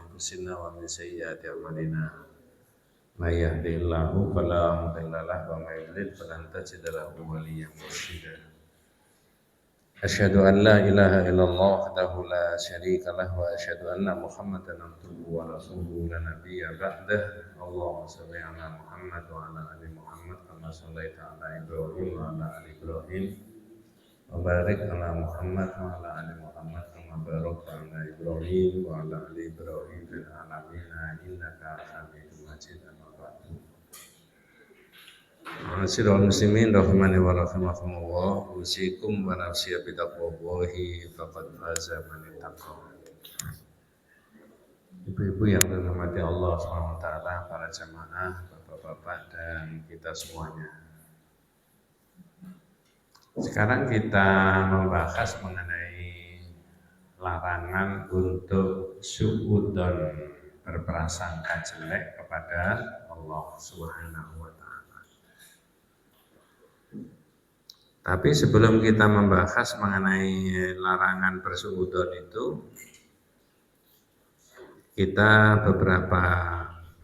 أنفسنا ومن سيئات أعمالنا من يهده الله فلا مضل له ومن يضلل فلن تجد له وليا مرشدا أشهد أن لا إله إلا الله وحده لا شريك له وأشهد أن محمدا عبده ورسوله لا نبي بعده اللهم صل على محمد وعلى آل محمد كما صليت على إبراهيم وعلى آل إبراهيم وبارك على محمد وعلى آل محمد كما باركت على إبراهيم وعلى آل إبراهيم في العالمين إنك حميد مجيد. أما بعد Ma'asyiral muslimin rahimani wa rahimakumullah, usikum wa nafsi bi taqwallahi faqad faza man ittaqa. Ibu-ibu yang dirahmati Allah SWT, para jamaah, bapak-bapak dan kita semuanya. Sekarang kita membahas mengenai larangan untuk suudzon, berprasangka jelek kepada Allah Subhanahu wa taala. Tapi sebelum kita membahas mengenai larangan bersuudzon itu, kita beberapa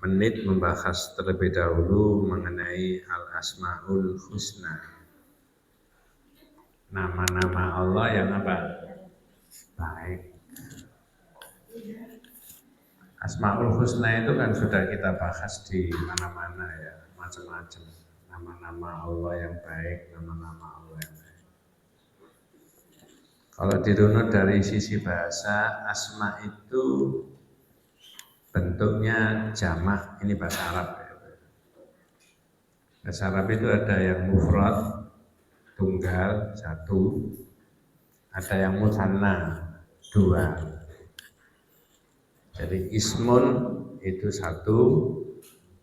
menit membahas terlebih dahulu mengenai Al-Asmaul Husna. Nama-nama Allah yang apa? Baik. Asmaul Husna itu kan sudah kita bahas di mana-mana ya, macam-macam. Nama-nama Allah yang baik, nama-nama Allah yang baik. Kalau dirunut dari sisi bahasa, asma itu bentuknya jamak, ini bahasa Arab ya. Bahasa Arab itu ada yang mufrad, tunggal, satu, ada yang mutsanna, dua. Jadi ismun itu satu,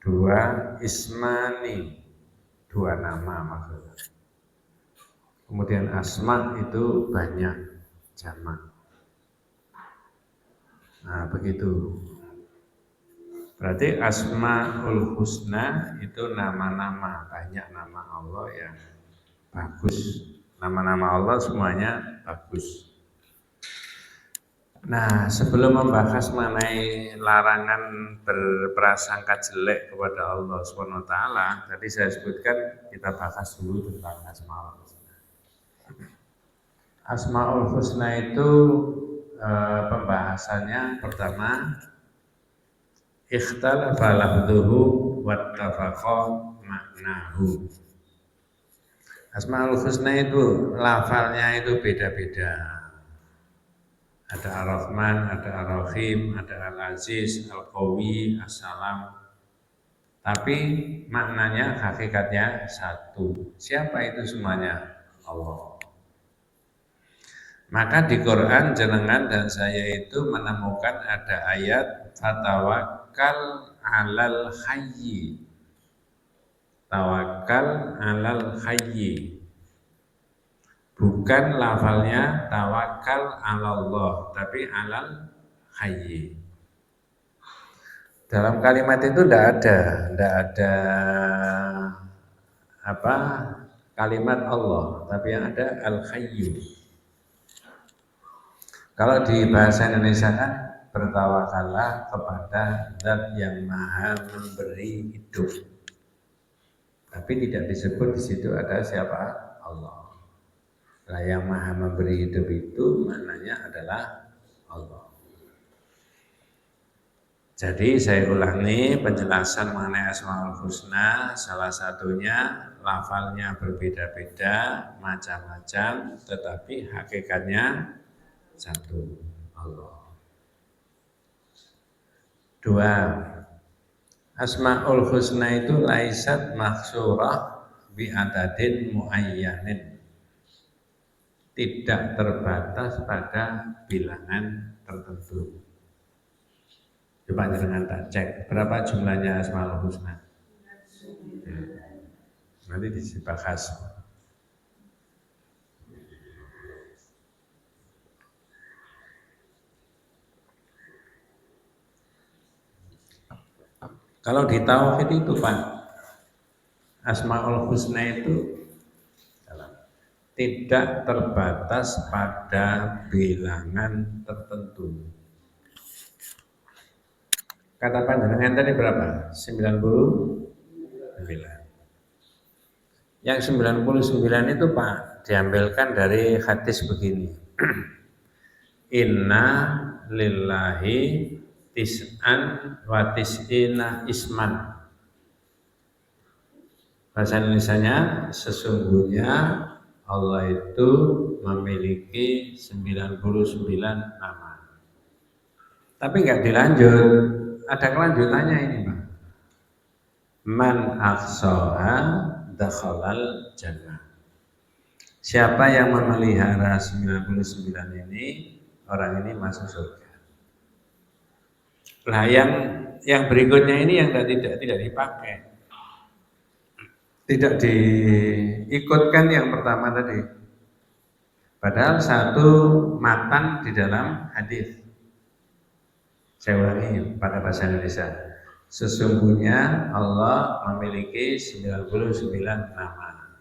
dua, ismani, dua nama maksudnya. Kemudian asma itu banyak, jamak. Nah begitu. Berarti Asmaul Husna itu nama-nama, banyak nama Allah yang bagus. Nama-nama Allah semuanya bagus. Nah, sebelum membahas mengenai larangan berprasangka jelek kepada Allah SWT, tadi saya sebutkan kita bahas dulu tentang Asmaul Husna. Asmaul Husna itu pembahasannya pertama, ikhtalafa lafdhuhu wattafaqa maknahu. Asmaul Husna itu lafalnya itu beda-beda. Ada Ar-Rahman, ada Ar-Rahim, ada Al-Aziz, Al-Qawi, As-Salam. Tapi maknanya, hakikatnya satu. Siapa itu semuanya? Allah. Maka di Quran jenengan dan saya itu menemukan ada ayat Fatawakkal 'alal hayyi. Tawakkal 'alal hayyi. Bukan lafalnya tawakal 'alallah, tapi 'alal hayyi. Dalam kalimat itu tidak ada apa kalimat Allah, tapi yang ada al-hayyu. Kalau di bahasa Indonesia kan bertawakallah kepada Zat yang Maha memberi hidup. Tapi tidak disebut di situ ada siapa? Allah. Nah, yang Maha memberi hidup itu maknanya adalah Allah. Jadi saya ulangi penjelasan mengenai Asmaul Husna, salah satunya lafalnya berbeda-beda, macam-macam, tetapi hakikatnya satu, Allah. Dua, Asmaul Husna itu laisat mahsurah bi adadin muayyanin. Tidak terbatas pada bilangan tertentu. Coba jangan tak cek berapa jumlahnya Asmaul Husna. Nanti dibahas. Kalau di tauhid itu Pak, Asmaul Husna itu tidak terbatas pada bilangan tertentu. Kata panjenengan tadi berapa? 99. Yang 99 itu Pak diambilkan dari hadis begini. Inna lillahi tis'an wa tis'ina isman. Bahasa Indonesianya, sesungguhnya Allah itu memiliki 99 nama. Tapi nggak dilanjut, ada kelanjutannya ini Pak. Man ahsaha dakhalal jannah. Siapa yang memelihara 99 ini, orang ini masuk surga. Nah, yang berikutnya ini yang tidak dipakai. Tidak diikutkan yang pertama tadi. Padahal satu matan di dalam hadis. Saya ulangi pakai bahasa Indonesia. Sesungguhnya Allah memiliki 99 nama.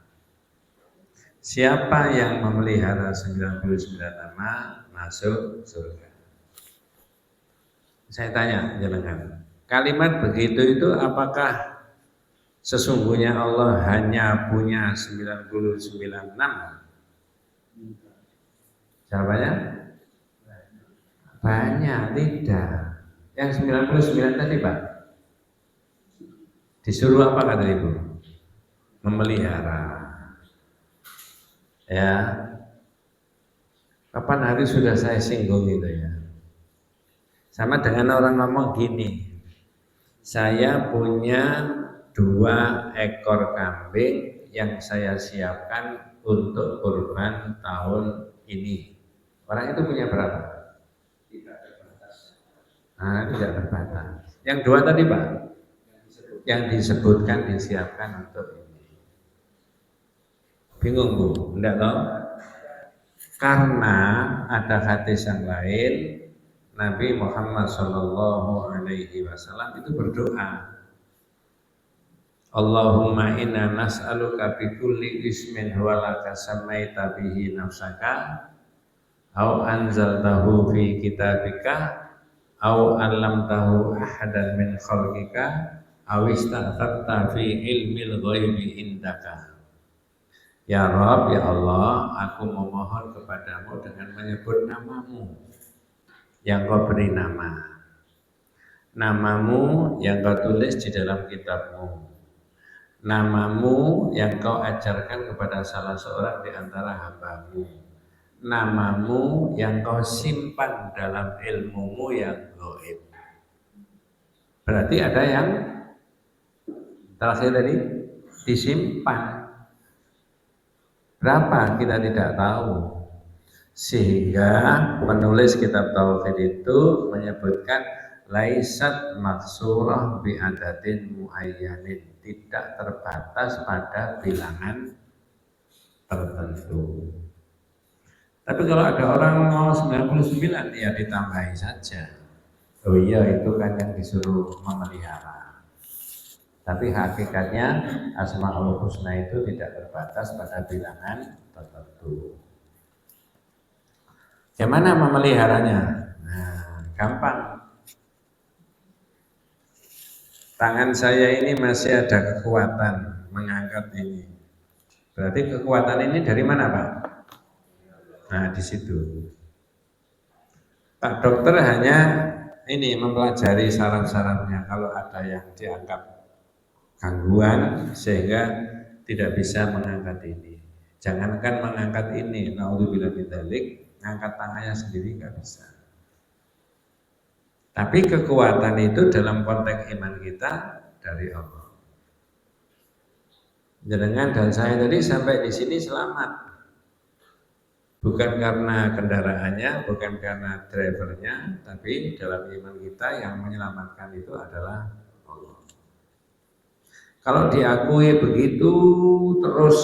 Siapa yang memelihara 99 nama masuk surga. Saya tanya jenengan, kalimat begitu itu apakah sesungguhnya Allah hanya punya 99 nama? Jawabannya banyak, tidak. Yang 99 tadi Pak, disuruh apa kata Ibu? Memelihara. Ya, kapan hari sudah saya singgung itu ya. Sama dengan orang ngomong gini, saya punya 2 ekor kambing yang saya siapkan untuk kurban tahun ini. Orang itu punya berapa? Tidak terbatas. Nah, tidak terbatas. Yang 2 tadi Pak, yang disebutkan disiapkan untuk ini. Bingung Bu? Enggak tahu? Karena ada hadis yang lain, Nabi Muhammad SAW itu berdoa, Allahumma inna nas'aluka bi kulli ismin huwa laka samaita bihi nafsaka au anzaltahu fi kitabika au 'allamtahu ahadan min khalqika au ista'tharta fi ilmil ghaibi indaka. Ya Rabb, ya Allah, aku memohon kepadamu dengan menyebut namamu yang kau beri nama, namamu yang kau tulis di dalam kitabmu, namamu yang kau ajarkan kepada salah seorang di antara hambamu, namamu yang kau simpan dalam ilmumu yang gaib. Berarti ada yang terakhir tadi disimpan. Berapa kita tidak tahu. Sehingga penulis kitab tauhid itu menyebutkan laisat maksurah bi adatin muayyanin, tidak terbatas pada bilangan tertentu. Tapi kalau ada orang mau 99 ya ditambahi saja. Oh iya, itu kan yang disuruh memelihara. Tapi hakikatnya Asmaul Husna itu tidak terbatas pada bilangan tertentu. Bagaimana memeliharanya? Nah, gampang. Tangan saya ini masih ada kekuatan mengangkat ini. Berarti kekuatan ini dari mana Pak? Nah, di situ. Pak dokter hanya ini mempelajari saraf-sarafnya. Kalau ada yang dianggap gangguan sehingga tidak bisa mengangkat ini. Jangankan mengangkat ini, naudzubillah min dzalik, ngangkat tangannya sendiri nggak bisa. Tapi kekuatan itu dalam konteks iman kita dari Allah. Jenengan dan saya tadi sampai di sini selamat, bukan karena kendaraannya, bukan karena drivernya, tapi dalam iman kita yang menyelamatkan itu adalah Allah. Kalau diakui begitu terus,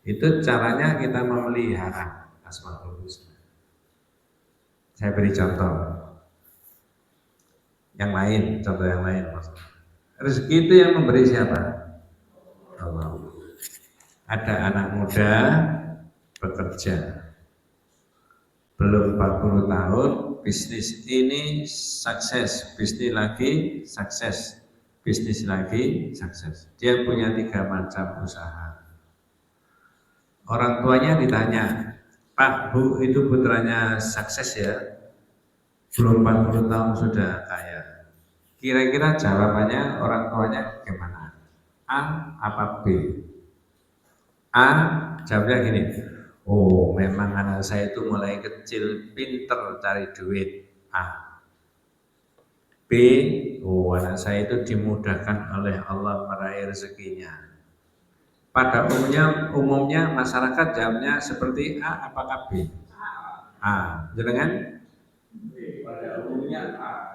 itu caranya kita memelihara Asmaul Husna. Saya beri contoh yang lain, contoh yang lain. Rezeki itu yang memberi siapa? Allah. Ada anak muda bekerja, belum 40 tahun, bisnis ini sukses, bisnis lagi sukses, bisnis lagi sukses. Dia punya 3 macam usaha. Orang tuanya ditanya, Pak, Bu, itu putranya sukses ya? Belum 40 tahun sudah kaya. Kira-kira jawabannya orang tuanya gimana? A apa B? A jawabnya gini, oh memang anak saya itu mulai kecil pinter cari duit. A. B, oh anak saya itu dimudahkan oleh Allah meraih rezekinya. Pada umumnya masyarakat jawabnya seperti A apakah B? A. Jenengan?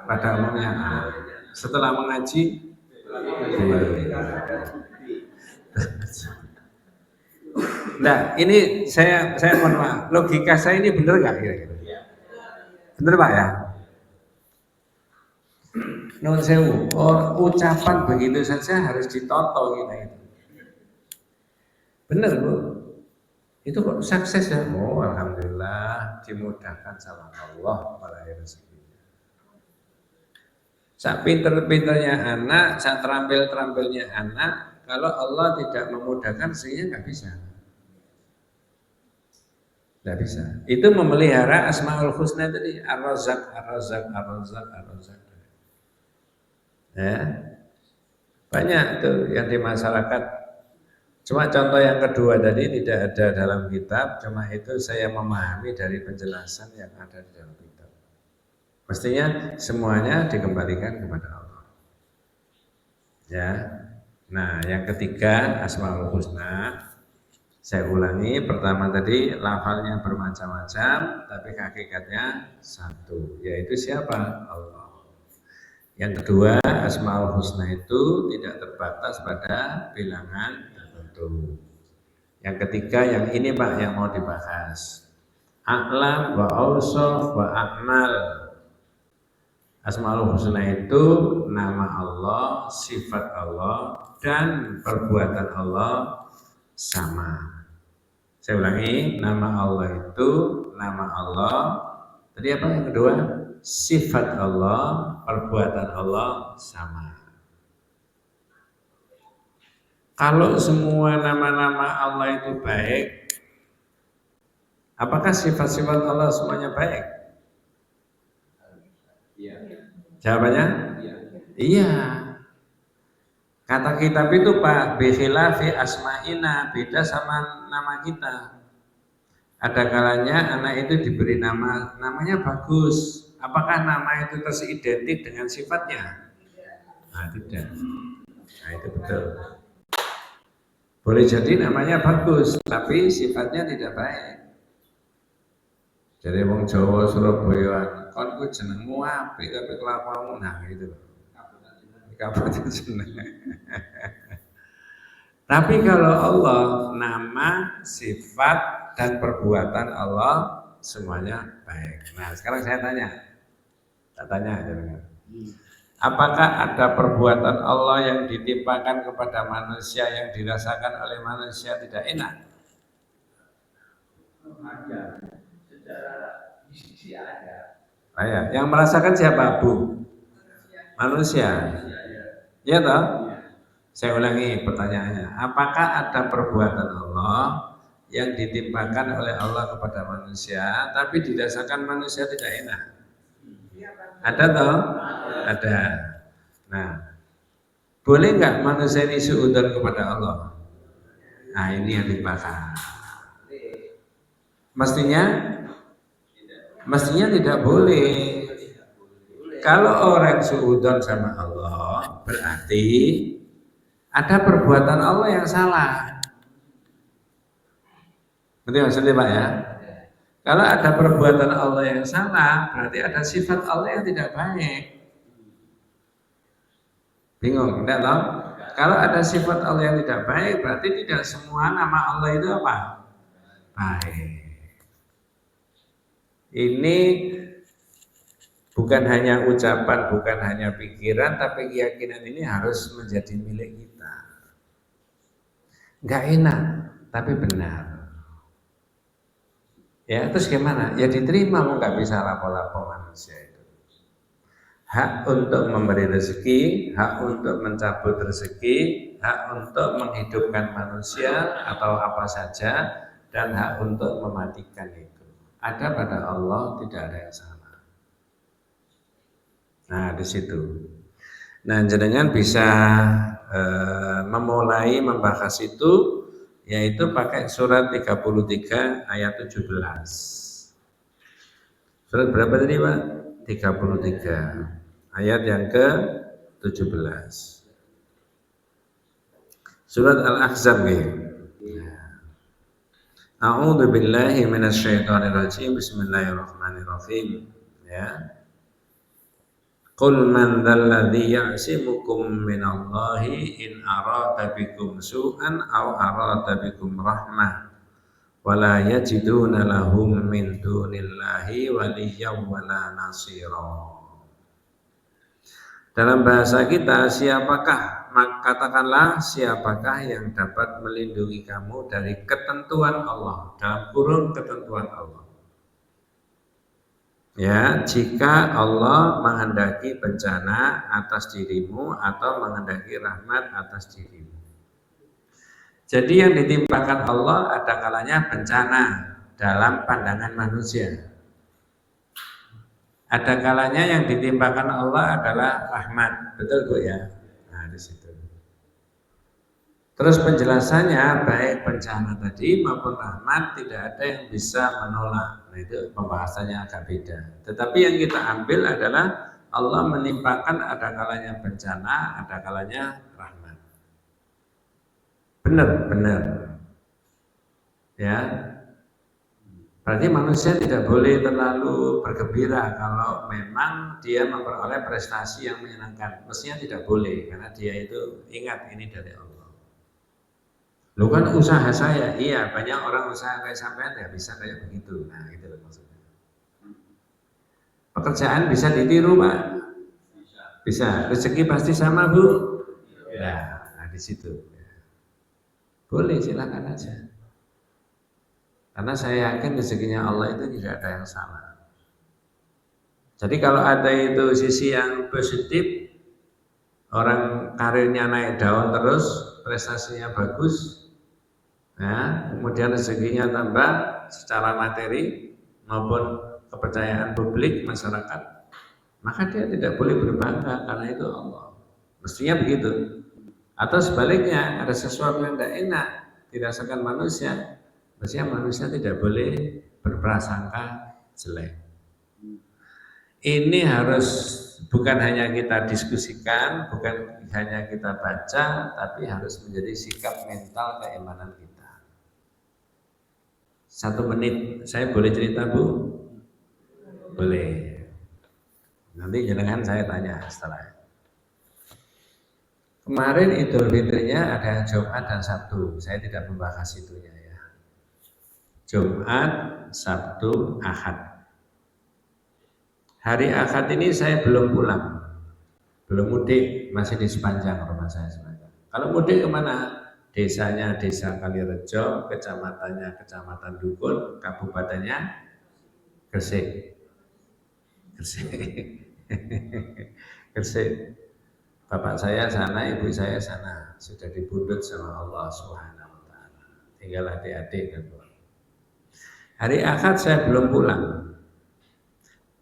Pada umumnya A. Setelah mengaji B. Nah, ini saya mohon maaf, logika saya ini benar nggak kira-kira? Benar Pak ya? Nun sewu, ucapan begitu saja harus ditoto kita itu. Benar Bu, itu kok sukses ya? Oh alhamdulillah dimudahkan sama Allah meraih rezekinya. Saat pinter-pinternya anak, saat terampil-terampilnya anak, kalau Allah tidak memudahkan sehingga nggak bisa. Nggak bisa. Itu memelihara Asmaul Husna tadi, Ar-Razzaq, Ar-Razzaq, Ar-Razzaq, Ar-Razzaq. Ya. Banyak tuh yang di masyarakat. Cuma contoh yang kedua tadi tidak ada dalam kitab, cuma itu saya memahami dari penjelasan yang ada di dalam kitab. Mestinya semuanya dikembalikan kepada Allah. Ya. Nah, yang ketiga Asmaul Husna. Saya ulangi, pertama tadi lafalnya bermacam-macam, tapi hakikatnya satu, yaitu siapa? Allah. Yang kedua, Asmaul Husna itu tidak terbatas pada bilangan tertentu. Yang ketiga, yang ini Pak yang mau dibahas. A'lam wa awsaf wa a'mal. Asmaul Husna itu nama Allah, sifat Allah, dan perbuatan Allah sama. Saya ulangi, nama Allah itu nama Allah. Tadi apa yang kedua? Sifat Allah, perbuatan Allah sama. Kalau semua nama-nama Allah itu baik, apakah sifat-sifat Allah semuanya baik? Iya. Jawabannya? Iya. Kata kitab itu Pak, bikhilafi asma'ina, beda sama nama kita. Ada kalanya anak itu diberi namanya bagus. Apakah nama itu teridentik dengan sifatnya? Nah, tidak. Nah, itu betul. Boleh jadi namanya bagus, tapi sifatnya tidak baik. Jadi wong Jawa Surabaya, kon ku jenengmu apik tapi kelakuanmu nah gitu. Kabupaten seneng. Tapi kalau Allah, nama, sifat, dan perbuatan Allah semuanya baik. Nah sekarang saya tanya apakah ada perbuatan Allah yang ditimpakan kepada manusia yang dirasakan oleh manusia tidak enak? Ada, secara sisi ada. Ya. Yang merasakan siapa Bu? Manusia. Ya toh? Saya ulangi pertanyaannya, apakah ada perbuatan Allah yang ditimpakan oleh Allah kepada manusia, tapi dirasakan manusia tidak enak? Ada toh? Ada. Nah, boleh nggak manusia ini suudzon kepada Allah? Nah, ini yang dibahas. Mestinya tidak boleh. Kalau orang suudzon sama Allah, berarti ada perbuatan Allah yang salah. Ngerti maksudnya Pak ya? Kalau ada perbuatan Allah yang salah, berarti ada sifat Allah yang tidak baik. Bingung, enggak tahu? Kalau ada sifat Allah yang tidak baik, berarti tidak semua nama Allah itu apa? Baik. Ini bukan hanya ucapan, bukan hanya pikiran, tapi keyakinan ini harus menjadi milik kita. Enggak enak, tapi benar. Ya terus gimana? Ya diterima, mau nggak bisa lapo-lapo manusia itu. Hak untuk memberi rezeki, hak untuk mencabut rezeki, hak untuk menghidupkan manusia atau apa saja, dan hak untuk mematikan itu. Ada pada Allah, tidak ada yang salah. Nah di situ. Nah jenengan bisa memulai membahas itu, yaitu pakai surat 33 ayat 17. Surat berapa tadi Pak? 33. Ayat yang ke-17. Surat Al-Ahzab ya. A'udzu billahi minasyaitonir rajim. Bismillahirrahmanirrahim. Ya. Qul man dzalladzi ya'simukum minallahi in arada bikum su'an aw arada bikum rahmah wala yajiduna lahum min dunillahi waliyyan wala nasira. Dalam bahasa kita, siapakah, katakanlah siapakah yang dapat melindungi kamu dari ketentuan Allah, dalam kurung ketentuan Allah. Ya, jika Allah menghendaki bencana atas dirimu atau menghendaki rahmat atas dirimu. Jadi yang ditimpakan Allah ada kalanya bencana dalam pandangan manusia. Ada kalanya yang ditimpakan Allah adalah rahmat, betul Bu ya? Nah di situ. Terus penjelasannya baik bencana tadi maupun rahmat tidak ada yang bisa menolak. Nah, itu pembahasannya agak beda. Tetapi yang kita ambil adalah Allah menimpakan ada kalanya bencana, ada kalanya rahmat. Benar. Ya. Berarti manusia tidak boleh terlalu bergembira kalau memang dia memperoleh prestasi yang menyenangkan. Mestinya tidak boleh karena dia itu ingat ini dari Allah. Lu kan usaha saya, iya banyak orang usaha kayak sampean ya bisa kayak begitu. Nah itu maksudnya. Pekerjaan bisa ditiru Pak? Bisa. Rezeki pasti sama Bu? Ya, nah di situ. Boleh silakan aja. Karena saya yakin rezekinya Allah itu tidak ada yang salah. Jadi kalau ada itu sisi yang positif, orang karirnya naik daun terus, prestasinya bagus, ya, kemudian rezekinya tambah secara materi maupun kepercayaan publik masyarakat, maka dia tidak boleh berbangga karena itu Allah. Mestinya begitu. Atau sebaliknya ada sesuatu yang tidak enak dirasakan manusia, mestinya manusia tidak boleh berprasangka jelek. Ini harus bukan hanya kita diskusikan, bukan hanya kita baca, tapi harus menjadi sikap mental keimanan kita. 1 menit, saya boleh cerita Bu? Boleh. Nanti jangan saya tanya setelah. Kemarin Idul Fitrinya ada Jumat dan Sabtu, saya tidak membahas itunya ya. Jumat, Sabtu, Ahad. Hari Ahad ini saya belum pulang, belum mudik, masih di sepanjang rumah saya sepanjang. Kalau mudik kemana? Desanya Desa Kalirejo, kecamatannya Kecamatan Dukun, kabupatennya Gresik. Gresik. Bapak saya sana, ibu saya sana, sudah dibundut sama Allah Subhanahu wa taala. Tinggal adik-adik kan. Hari Ahad saya belum pulang.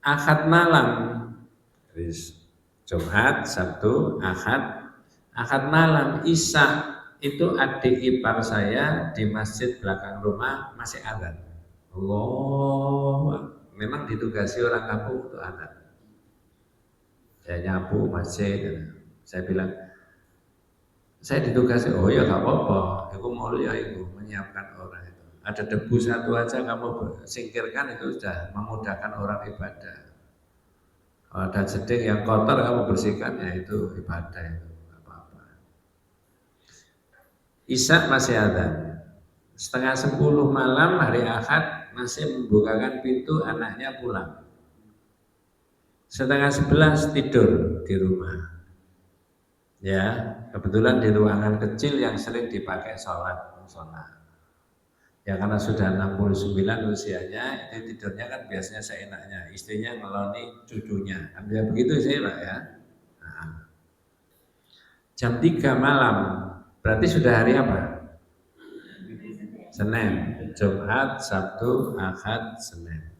Ahad malam, Jumat, Sabtu, Ahad. Ahad malam Isya itu adik ipar saya di masjid belakang rumah masih adzan. Allah, memang ditugasi orang kampung untuk adzan. Saya nyapu masjid, saya bilang, saya ditugasi, oh ya gak apa-apa, itu mulia itu menyiapkan orang itu. Ada debu satu aja kamu singkirkan itu sudah memudahkan orang ibadah. Ada jeding yang kotor kamu bersihkan ya itu ibadah itu, gak apa-apa. Isya masih ada. 9:30 malam hari Ahad masih membukakan pintu anaknya pulang. 10:30 tidur di rumah. Ya, kebetulan di ruangan kecil yang sering dipakai sholat. Ya karena sudah 69 usianya, itu tidurnya kan biasanya seenaknya. Istrinya ngeloni cucunya. Kan dia begitu sih Pak ya. Nah, jam 3 malam, berarti sudah hari apa? Senin, Jumat, Sabtu, Ahad, Senin.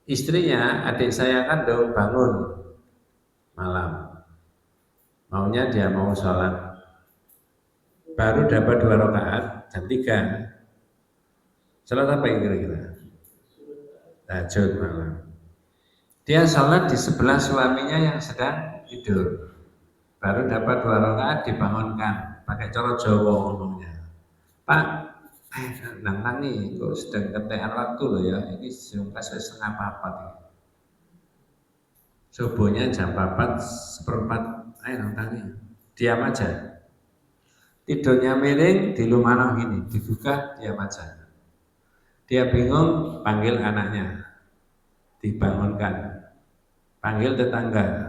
Istrinya, adik saya kandung bangun malam. Maunya dia mau sholat. Baru dapat 2 rakaat, jam 3. Sholat apa yang kira-kira? Tahajud malam. Dia sholat di sebelah suaminya yang sedang tidur. Baru dapat 2 rakaat dibangunkan. Pakai cara Jawa ngomongnya. Pak, nang tangi, kok sedang ketekan waktu loh ya. Ini kasih setengah 4. Subuhnya jam 4, seperempat. Ayo nang tangi. Diam aja. Tidurnya miring, di lumano gini, dibuka, diam aja. Dia bingung, panggil anaknya, dibangunkan, panggil tetangga,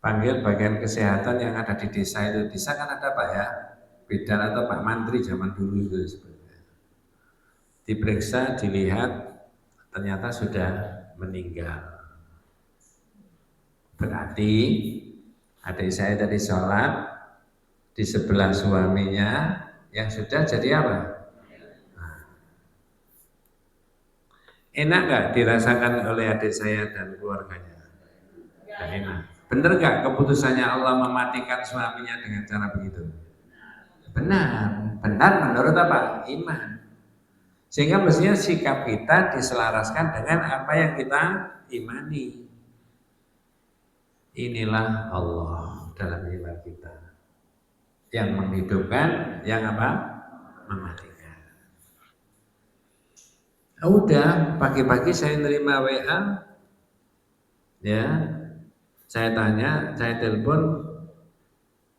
panggil bagian kesehatan yang ada di desa itu. Desa kan ada Pak ya, bidan atau Pak Mantri zaman dulu itu sebenarnya. Diperiksa, dilihat, ternyata sudah meninggal. Berarti adik saya tadi sholat di sebelah suaminya yang sudah jadi apa? Enak nggak dirasakan oleh adik saya dan keluarganya? Nggak enak. Bener nggak keputusannya Allah mematikan suaminya dengan cara begitu? Benar. Benar menurut apa? Iman. Sehingga mestinya sikap kita diselaraskan dengan apa yang kita imani. Inilah Allah dalam iman kita. Yang menghidupkan, yang apa? Mematikan. Udah, pagi-pagi saya nerima WA, ya, saya tanya, saya telepon,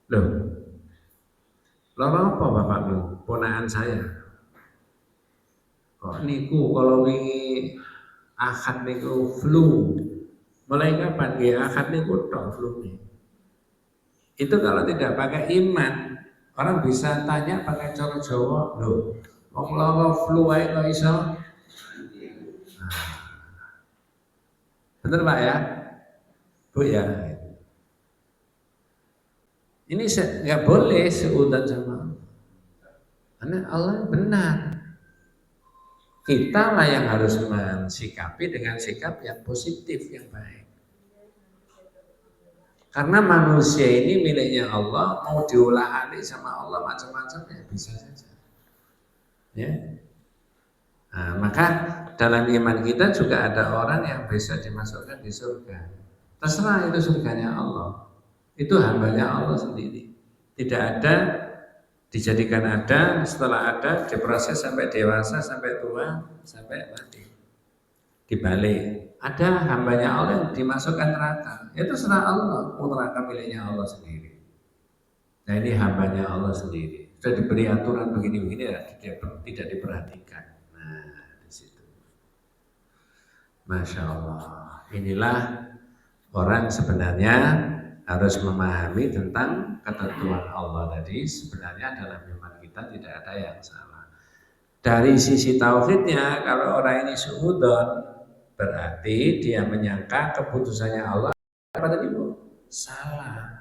loh, apa bapakmu? Ponaan saya. Kok niku kalau wingi Ahad niku flu. Mulai kapan ya Ahad niku tok flu nih? Itu kalau tidak pakai iman, orang bisa tanya pakai cara Jawa, loh, wong lara flu ae kok iso? Bener Pak ya? Bu ya. Ini nggak boleh seudan sama Allah. Karena Allah benar. Kita lah yang harus mensikapi dengan sikap yang positif, yang baik. Karena manusia ini miliknya Allah, mau diolah-alih sama Allah macam-macam ya bisa saja. Ya. Nah, maka dalam iman kita juga ada orang yang bisa dimasukkan di surga. Terserah itu surganya Allah. Itu hambanya Allah sendiri. Tidak ada dijadikan ada, setelah ada diproses sampai dewasa, sampai tua, sampai mati. Dibalik, ada hambanya Allah yang dimasukkan neraka. Itu serah Allah, neraka miliknya Allah sendiri. Nah ini hambanya Allah sendiri. Sudah diberi aturan begini-begini ya, tidak diperhatikan. Nah di situ. Masya Allah. Inilah orang sebenarnya harus memahami tentang ketentuan Allah tadi. Sebenarnya dalam iman kita tidak ada yang salah. Dari sisi tauhidnya, kalau orang ini suudzon, berarti dia menyangka keputusannya Allah apa tadi Bu? Salah.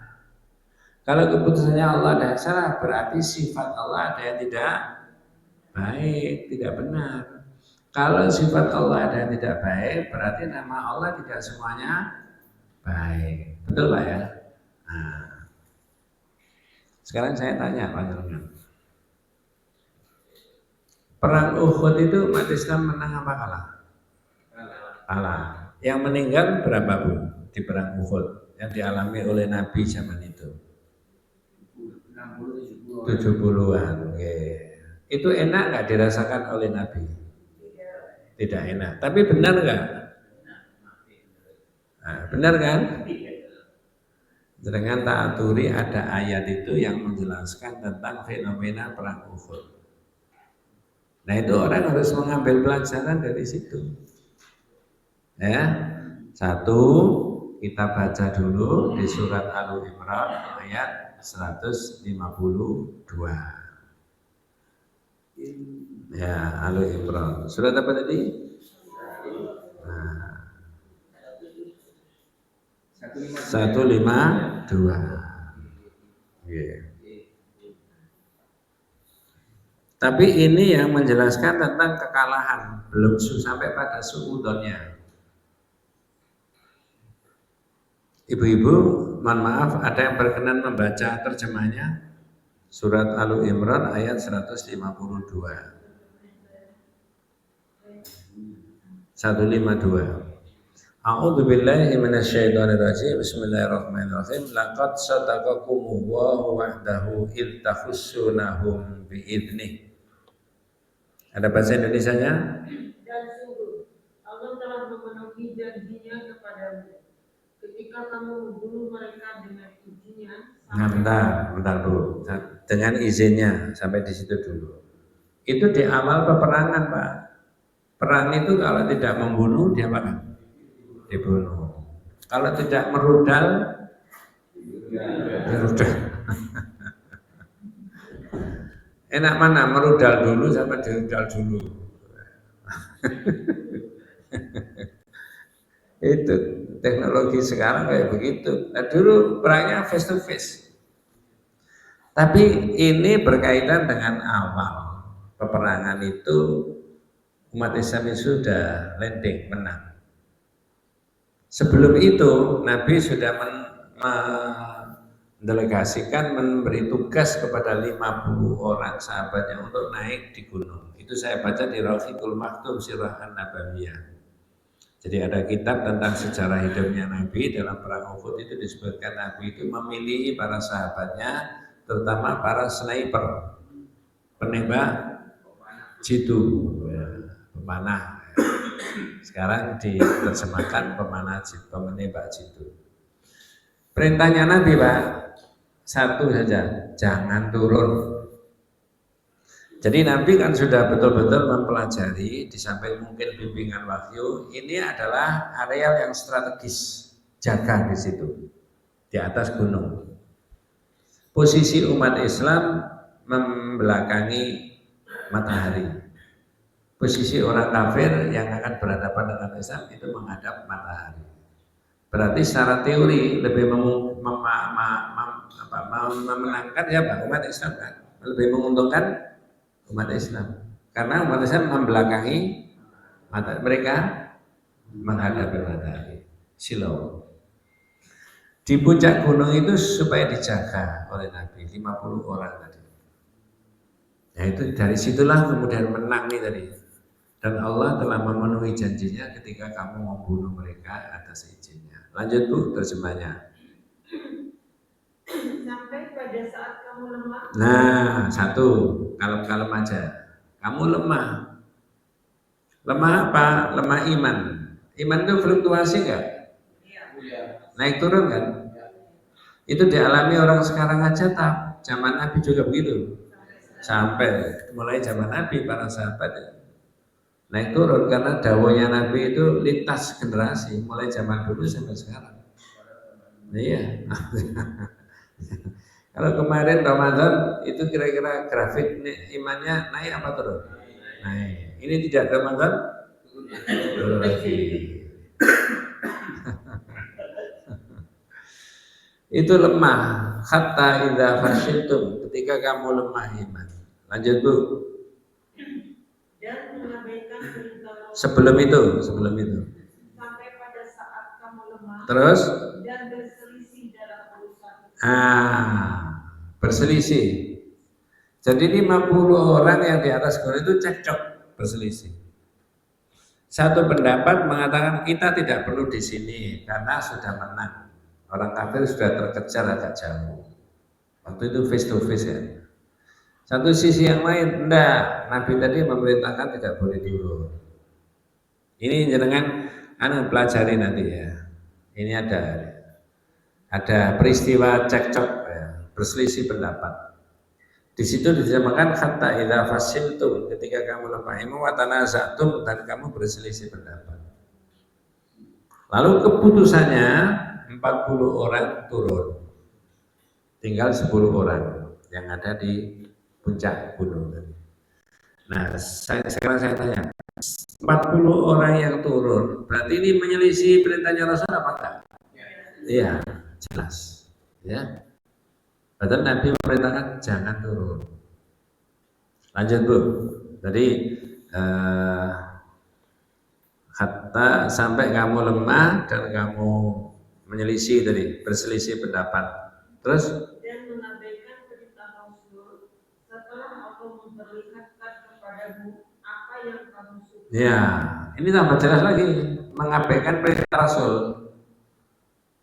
Kalau keputusannya Allah ada yang salah, berarti sifat Allah ada yang tidak baik, tidak benar. Kalau sifat Allah ada yang tidak baik, berarti nama Allah tidak semuanya baik. Betul Pak ya? Nah, sekarang saya tanya panjenengan. Perang Uhud itu umat Islam menang apa kalah? Kalah. Yang meninggal berapa Bu di perang Uhud yang dialami oleh Nabi zaman itu? 70-an. Itu enak nggak dirasakan oleh Nabi? Tidak enak. Tapi benar nggak? Nah, benar kan? Dengan ta'aturi ada ayat itu yang menjelaskan tentang fenomena perang Uhud. Nah itu orang harus mengambil pelajaran dari situ. Ya, satu kita baca dulu di surat Al-Imran ayat 152. Ya, Alu Imran. Surat apa tadi? Nah, 152. Yeah. Tapi ini yang menjelaskan tentang kekalahan, belum sampai pada suudonnya. Ibu-ibu, mohon maaf, ada yang berkenan membaca terjemahnya? Surat Alu Imran ayat 152. 152. A'udzu billahi minasyaitonir rajim. Bismillahirrahmanirrahim. Laqad sadaqakumullahu wa'dahu id takhussunahum bi'idnih. Ada bahasa Indonesianya? Dan sungguh Allah telah memenuhi janjinya kepadamu ketika kamu membunuh mereka dengan izinnya. Bentar Bu. Dengan izinnya sampai di situ dulu. Itu di awal peperangan, Pak. Perang itu kalau tidak membunuh dia apa? Dibunuh. Kalau tidak merudal, dirudal. Enak mana merudal dulu sama dirudal dulu? Itu teknologi sekarang kayak begitu. Nah, dulu perangnya face to face. Tapi ini berkaitan dengan awal peperangan itu umat Islam itu sudah landing, menang. Sebelum itu Nabi sudah mendelegasikan, memberi tugas kepada 50 orang sahabatnya untuk naik di gunung. Itu saya baca di Rafiqul Maktum Sirah An-Nabawiyah. Jadi ada kitab tentang sejarah hidupnya Nabi. Dalam perang Uhud itu disebutkan Nabi itu memilih para sahabatnya, terutama para sniper, penembak jitu, pemanah. Sekarang diterjemahkan pemanah jitu, penembak jitu. Perintahnya Nabi, Pak, satu saja, jangan turun. Jadi Nabi kan sudah betul-betul mempelajari, di samping mungkin bimbingan wahyu, ini adalah areal yang strategis, jaga di situ, di atas gunung. Posisi umat Islam membelakangi matahari. Posisi orang kafir yang akan berhadapan dengan Islam itu menghadap matahari. Berarti secara teori lebih memenangkan siapa? Umat Islam kan? Lebih menguntungkan umat Islam, karena umat Islam membelakangi mata mereka menghadapi matahari. Silau di puncak gunung itu supaya dijaga oleh Nabi 50 orang tadi. Nah itu dari situlah kemudian menang nih tadi. Dan Allah telah memenuhi janjinya ketika kamu membunuh mereka atas izinnya. Lanjut Bu terjemahnya. Sampai pada saat kamu lemah. Nah, satu, kalem-kalem aja. Kamu lemah. Lemah apa? Lemah iman. Iman itu fluktuasi enggak? Naik turun kan? Itu dialami orang sekarang aja tak. Zaman Nabi juga begitu. Sampai mulai zaman Nabi para sahabat naik turun karena dawuhnya Nabi itu lintas generasi, mulai zaman dulu sampai sekarang. Iya. Kalau kemarin Ramadan itu kira-kira grafik imannya naik apa turun? Naik. Ini tidak Ramadan? Turun lagi. Itu lemah. Hatta idza fashiltum, ketika kamu lemah iman. Lanjut Bu. Dan mengabaikan perintah sebelum itu sampai pada saat kamu lemah. Terus dan berselisih dalam urusan. Berselisih. Jadi 50 orang yang di atas gunung itu cekcok, berselisih. Satu pendapat mengatakan kita tidak perlu di sini karena sudah menang. Orang kafir sudah terkejar agak jauh. Waktu itu face to face ya. Satu sisi yang lain, enggak. Nabi tadi memerintahkan tidak boleh turun. Ini jenengan pelajari nanti ya. Ini ada peristiwa cekcok ya, berselisih pendapat. Di situ diterjemahkan kata idza fasiltum, ketika kamu lemah iman wa tanazatum, dan kamu berselisih pendapat. Lalu keputusannya 40 orang turun. Tinggal 10 orang yang ada di puncak gunung tadi. Nah, sekarang saya tanya, 40 orang yang turun, berarti ini menyelisih perintahnya Rasul apa enggak? Iya, jelas. Ya, padahal Nabi memerintahkan jangan turun. Lanjut Bu. Tadi eh, hatta sampai kamu lemah dan kamu menyelisih tadi, berselisih pendapat. Terus dan mengabaikan perintah Rasul setelah Allah memperlihatkan kepadamu apa yang kamu suka. ya, ini tambah jelas lagi, mengabaikan perintah Rasul.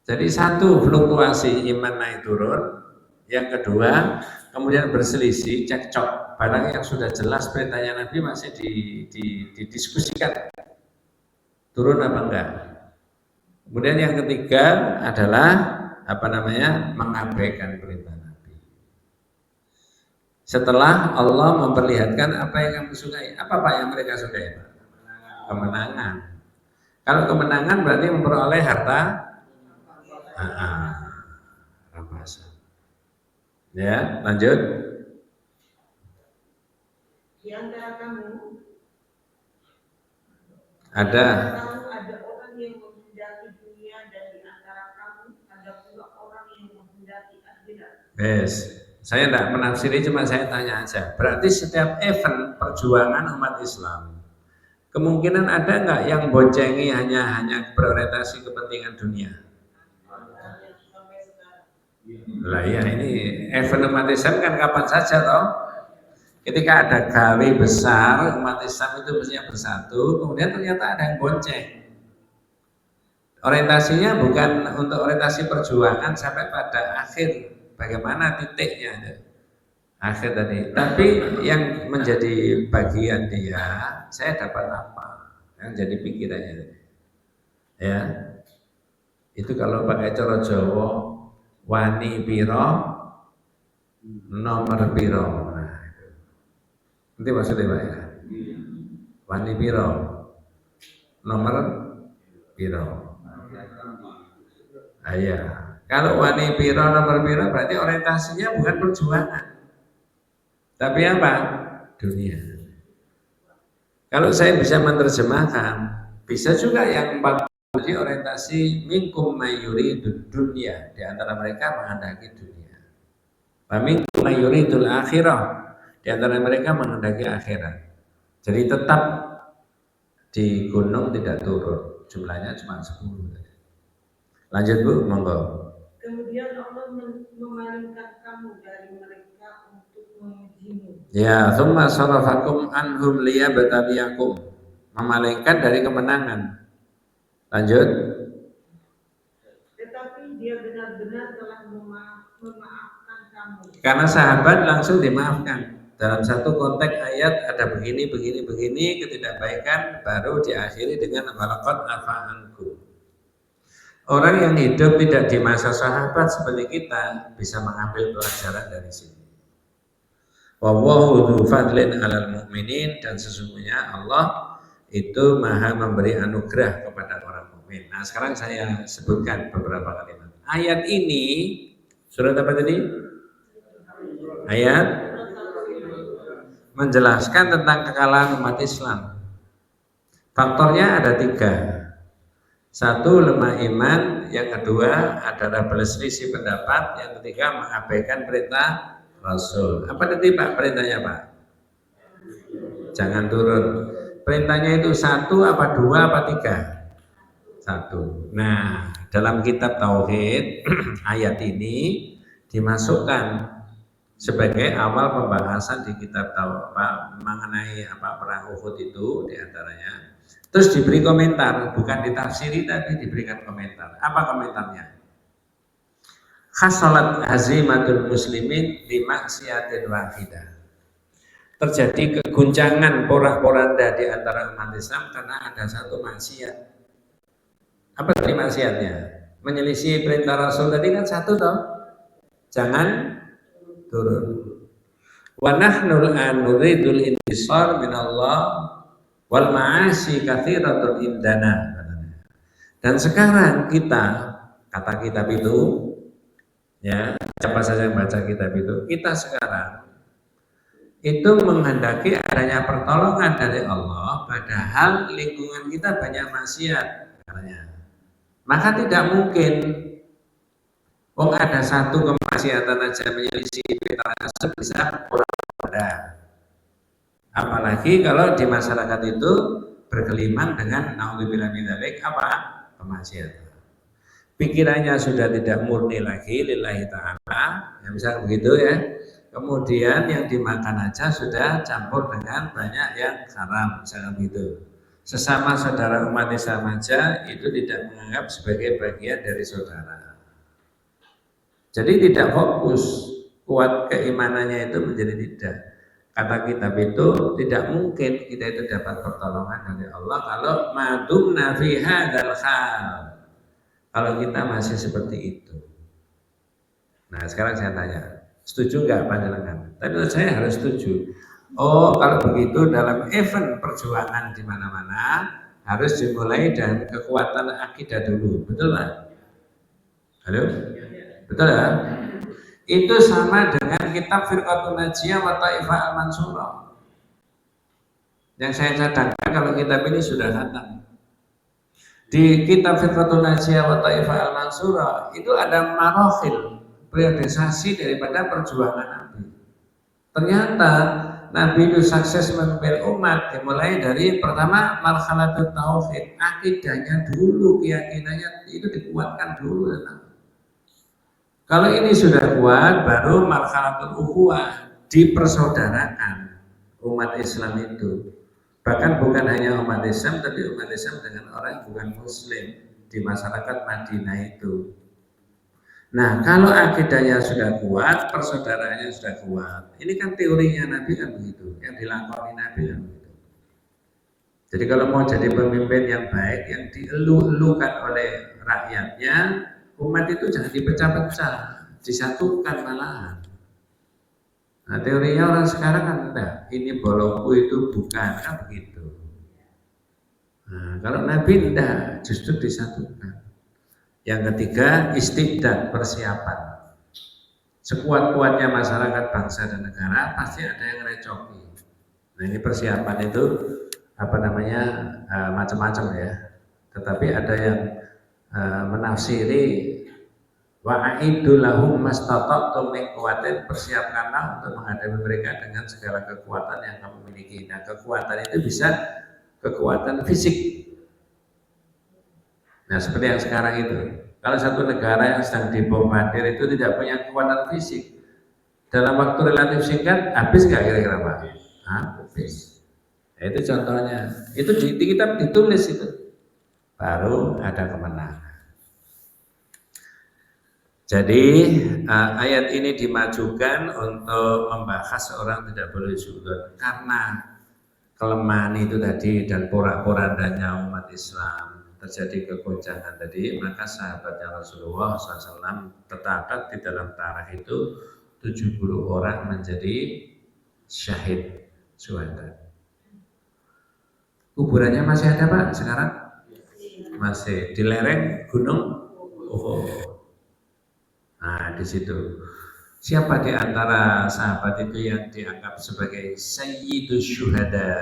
Jadi satu, fluktuasi iman naik turun. Yang kedua, kemudian berselisih, cekcok. Barang yang sudah jelas perintahnya Nabi masih didiskusikan turun apa enggak. Kemudian yang ketiga adalah apa namanya, mengabaikan perintah Nabi. Setelah Allah memperlihatkan apa yang kamu sukai, apa Pak yang mereka sukai? Kemenangan. Kalau kemenangan berarti memperoleh harta rampasan. Ya, lanjut. Di antara kamu Ada orang yang menghendaki dunia dan di antara kamu ada pula orang yang menghendaki akhirat. Yes. Saya tidak menafsiri, cuma saya tanya aja. Berarti setiap event perjuangan umat Islam, kemungkinan ada nggak yang boncengi hanya berorientasi kepentingan dunia? Lah ya, ini event umat Islam kan kapan saja toh? Ketika ada gawe besar umat Islam itu mestinya bersatu, kemudian ternyata ada yang bonceng. Orientasinya bukan untuk orientasi perjuangan sampai pada akhir, bagaimana titiknya akhir tadi, tapi yang menjadi bagian dia, saya dapat apa, yang jadi pikirannya ya, itu kalau pakai cara Jawa, wani piro nomor piro, nah, nanti maksudnya Pak ya, wani piro nomor piro. Iya. Kalau wani piro nomor piro berarti orientasinya bukan perjuangan, tapi apa? Dunia. Kalau saya bisa menerjemahkan, bisa juga yang 40 orientasi minkum mayuri dunia, di antara mereka menghendaki dunia. Minkum mayuridul akhirah, di antara mereka menghendaki akhirat. Jadi tetap di gunung tidak turun, jumlahnya cuma 10. Lanjut Bu, monggo. Kemudian Allah memalingkan kamu dari mereka untuk mengujimu. Ya, tsumma sarafakum anhum liyabtaliyakum. Memalingkan dari kemenangan. Lanjut. Tetapi dia benar-benar telah memaafkan kamu. Karena sahabat langsung dimaafkan. Dalam satu konteks ayat ada begini, ketidakbaikan baru diakhiri dengan walaqad afa'ankum. Orang yang hidup tidak di masa sahabat seperti kita bisa mengambil pelajaran dari sini. Wallahu dzu fadlin 'alal mu'minin, dan sesungguhnya Allah itu maha memberi anugerah kepada orang mukmin. Nah, sekarang saya sebutkan beberapa kalimat. Ayat ini surat apa tadi? Ayat menjelaskan tentang kekalahan umat Islam. Faktornya ada 3. Satu, lemah iman. Yang kedua adalah berselisih pendapat. Yang ketiga, mengabaikan perintah Rasul. Apa tadi Pak perintahnya Pak? Jangan turun. Perintahnya itu 1 apa 2 apa 3? 1. Nah, dalam kitab Tauhid ayat ini dimasukkan sebagai awal pembahasan di kitab Tauhid mengenai perang Uhud itu diantaranya. Terus diberi komentar, bukan ditafsiri tapi diberikan komentar. Apa komentarnya? Khasalat hazimatul muslimin li maksiatin wahidah. Terjadi keguncangan porak-poranda di antara umat Islam karena ada satu maksiat. Apa tadi maksiatnya? Menyelisih perintah Rasul tadi kan satu toh. Jangan turun. Wa nahnu an nuridul intisar minallah wal ma'asi katsiratun indana. Dan sekarang kita, kata kitab itu, ya siapa saja yang baca kitab itu, kita sekarang itu menghendaki adanya pertolongan dari Allah, padahal lingkungan kita banyak maksiat. Maka tidak mungkin ada satu kemaksiatan aja menyelisih fitrah bisa orang ada. Apalagi kalau di masyarakat itu bergelimang dengan naudzubillah min dzalik apa? Kemaksiatan. Pikirannya sudah tidak murni lagi lillahi ta'ala, ya misal begitu ya. Kemudian yang dimakan aja sudah campur dengan banyak yang haram, misalnya begitu. Sesama saudara umat Islam aja itu tidak menganggap sebagai bagian dari saudara. Jadi tidak fokus, kuat keimanannya itu menjadi tidak. Kata kitab itu tidak mungkin kita itu dapat pertolongan dari Allah kalau madumna fi hadzal hal. Kalau kita masih seperti itu. Nah sekarang saya tanya, setuju nggak panjenengan? Tapi menurut saya harus setuju. Oh kalau begitu dalam event perjuangan di mana-mana harus dimulai dengan kekuatan akidah dulu, betul Pak? Halo? Betul ya? Itu sama dengan kitab Firqatun Najiyah wa Taifah Al-Mansurah. Yang saya cadangkan kalau kitab ini sudah datang. Di kitab Firqatun Najiyah wa Taifah Al-Mansurah itu ada marohil, periodisasi daripada perjuangan Nabi. Ternyata Nabi itu sukses memimpin umat dimulai dari pertama marhalatut tauhid, akidahnya dulu, keyakinannya itu dikuatkan dulu. Kalau ini sudah kuat, baru marhalatul ukhuwah, dipersaudarakan umat Islam itu. Bahkan bukan hanya umat Islam, tapi umat Islam dengan orang yang bukan Muslim di masyarakat Madinah itu. Nah, kalau akidahnya sudah kuat, persaudaraannya sudah kuat. Ini kan teorinya Nabi kan begitu, yang dilakoni Nabi kan begitu. Jadi kalau mau jadi pemimpin yang baik, yang dielu-elukan oleh rakyatnya, umat itu jangan dipecah-pecah, disatukan malahan. Nah teorinya orang sekarang kan enggak, ini bolongku itu bukan, kan begitu. Nah, kalau Nabi enggak, justru disatukan. Yang ketiga, istibdad, persiapan. Sekuat-kuatnya masyarakat, bangsa dan negara pasti ada yang recoki. Nah ini persiapan itu macam-macam ya. Tetapi ada yang menafsiri wa'idul lahum mastata'tum min quwwatin, persiapkanlah untuk menghadapi mereka dengan segala kekuatan yang kamu miliki. Nah, kekuatan itu bisa kekuatan fisik. Nah, seperti yang sekarang itu. Kalau satu negara yang sedang dibombardir itu tidak punya kekuatan fisik, dalam waktu relatif singkat habis nggak kira-kira Pak? Habis. Nah, itu contohnya. Itu di kitab ditulis itu. Baru ada kemenangan. Jadi ayat ini dimajukan untuk membahas orang tidak boleh suudzon karena kelemahan itu tadi dan porak-porandanya umat Islam terjadi kegoncangan tadi, maka sahabatnya Rasulullah SAW tercatat di dalam tarikh itu 70 orang menjadi syahid syuhada. Kuburannya masih ada Pak sekarang? Masih di lereng Gunung Uhud. Nah, di situ. Siapa di antara sahabat itu yang dianggap sebagai Sayyidus Syuhada?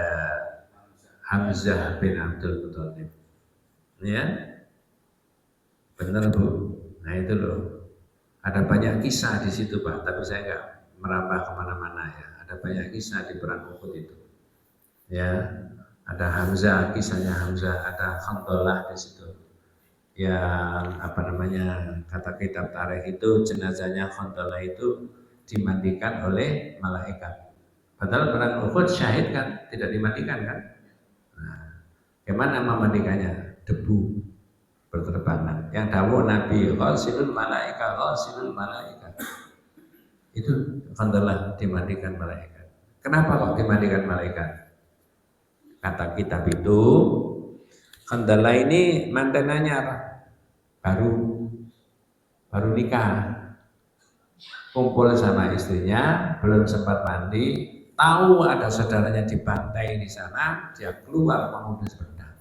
Hamzah bin Abdul Muthalib. Ya? Benar Bu? Nah itu loh. Ada banyak kisah di situ Pak, tapi saya nggak merambah kemana-mana ya. Ada banyak kisah di perang Uhud itu. Ya, ada Hamzah, kisahnya Hamzah, ada Khandalah di situ. Yang kata kitab tarikh itu jenazahnya Khandalah itu dimandikan oleh malaikat. Padahal perang Uhud syahid kan tidak dimandikan kan? Nah, gimana memandikannya? Debu berterbangan. Yang dawuh Nabi ghasilul malaika. Itu Khandalah dimandikan malaikat. Kenapa kok dimandikan malaikat? Kata kitab itu Khandalah ini mantenanya baru nikah, kumpul sama istrinya, belum sempat mandi, tahu ada saudaranya dibantai di sana, dia keluar mengambil pedang.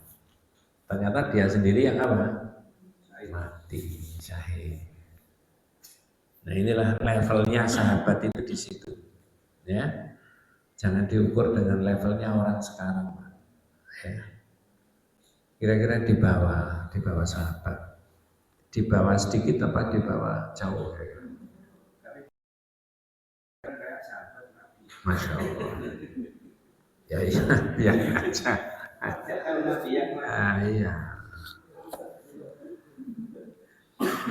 Ternyata dia sendiri yang apa? Mati, syahid. Nah inilah levelnya sahabat itu di situ, ya. Jangan diukur dengan levelnya orang sekarang, Pak. Ya. Kira-kira di bawah sahabat. Di bawah sedikit apa di bawah jauh? Masya Allah. Ya iya, ya aja. Iya.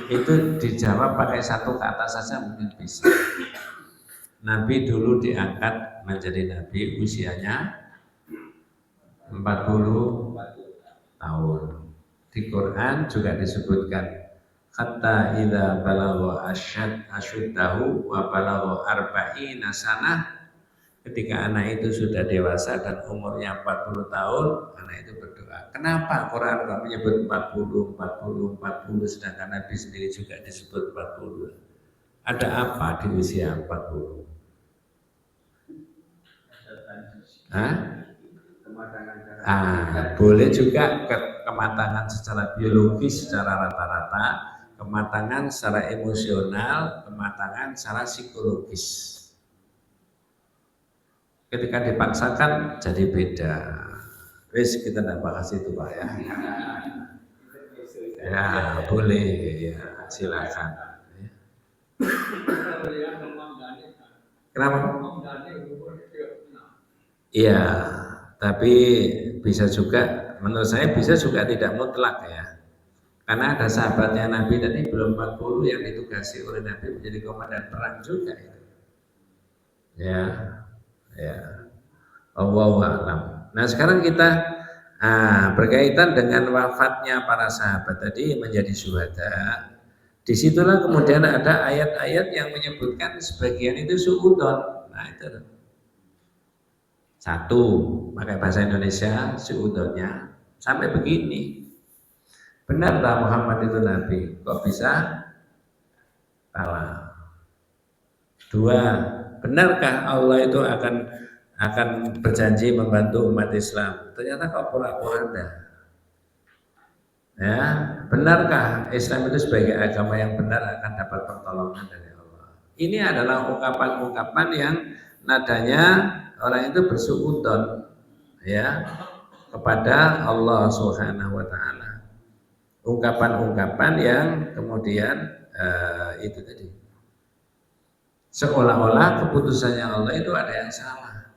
Itu dijawab pakai satu kata saja mungkin bisa. Nabi dulu diangkat menjadi nabi usianya 40 tahun. Di Quran juga disebutkan hatta idza balagha asyuddahu wa balagha arba'ina sanah. Ketika anak itu sudah dewasa dan umurnya 40 tahun, anak itu berdoa. Kenapa Quran kok menyebut 40 sedangkan Nabi sendiri juga disebut 40? Ada apa di usia 40? Hah? Boleh juga kematangan secara biologis secara rata-rata, kematangan secara emosional, kematangan secara psikologis. Ketika dipaksakan jadi beda. Wis kita tidak bahas itu Pak ya. Ya boleh ya silakan. Kenapa? Iya, tapi bisa juga, menurut saya bisa juga tidak mutlak ya. Karena ada sahabatnya Nabi tadi belum 40 yang ditugasi oleh Nabi menjadi komandan perang juga itu. Ya. Ya, Allahu a'lam. Nah sekarang kita berkaitan dengan wafatnya para sahabat tadi menjadi syuhada. Disitulah kemudian ada ayat-ayat yang menyebutkan sebagian itu suudon. Nah itu satu pakai bahasa Indonesia suudonnya sampai begini. Benar tak Muhammad itu Nabi? Kok bisa kalah? Dua, benarkah Allah itu akan berjanji membantu umat Islam? Ternyata kok pura-pura. Ya, benarkah Islam itu sebagai agama yang benar akan dapat pertolongan dari Allah? Ini adalah ungkapan-ungkapan yang nadanya orang itu bersuudzon ya kepada Allah Subhanahu wa taala. Ungkapan-ungkapan yang kemudian itu tadi seolah-olah keputusannya Allah itu ada yang salah.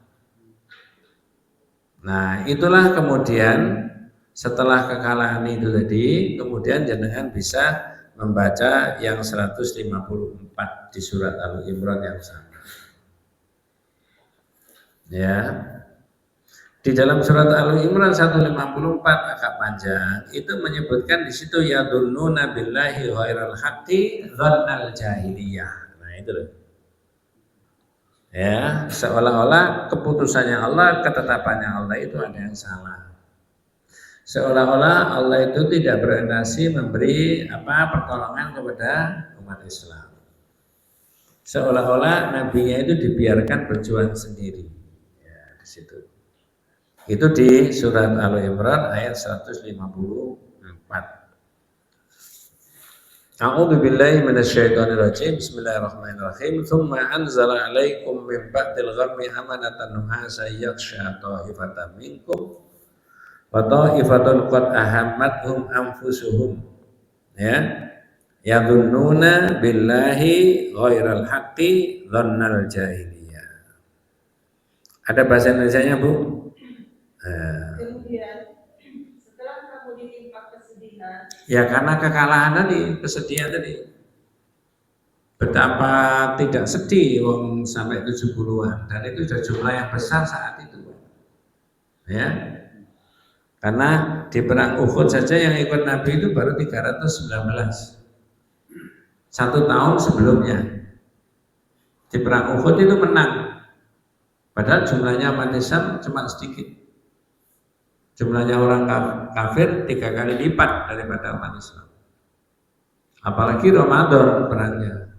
Nah itulah kemudian setelah kekalahan itu tadi, kemudian jenengan bisa membaca yang 154 di surat Al-Imran yang sama. Ya, di dalam surat Al-Imran 154 agak panjang, itu menyebutkan di situ yadunnuna billahi ghairal haqqi dzannal jahiliyah. Nah itu loh. Ya, seolah-olah keputusannya Allah, ketetapannya Allah itu ada yang salah. Seolah-olah Allah itu tidak berorientasi memberi pertolongan kepada umat Islam. Seolah-olah nabinya itu dibiarkan berjuang sendiri. Ya, di situ. Itu di surat Al-Imran ayat 154. A'udzu billahi minasyaitonir rajim. Bismillahirrahmanirrahim. Tsumma anzala 'alaikum min ba'dil ghammi amanatan nu'asan yaghsha ta'ifatan minkum wa ta'ifatun qad ahammathum anfusuhum. Ya. Yadhunnuna billahi ghairal haqqi dhannal jahiliyah. Ada bahasa Indonesianya, Bu? Kemudian setelah kamu ditimpa kesedihan, ya karena kekalahan tadi, kesedihan tadi. Betapa tidak sedih sampai 70-an, dan itu sudah jumlah yang besar saat itu. Ya. Karena di perang Uhud saja yang ikut Nabi itu baru 319. 1 tahun sebelumnya. Di perang Uhud itu menang. Padahal jumlahnya umat Islam cuma sedikit. Jumlahnya orang kafir 3 kali lipat daripada umat Islam. Apalagi Ramadan perangnya.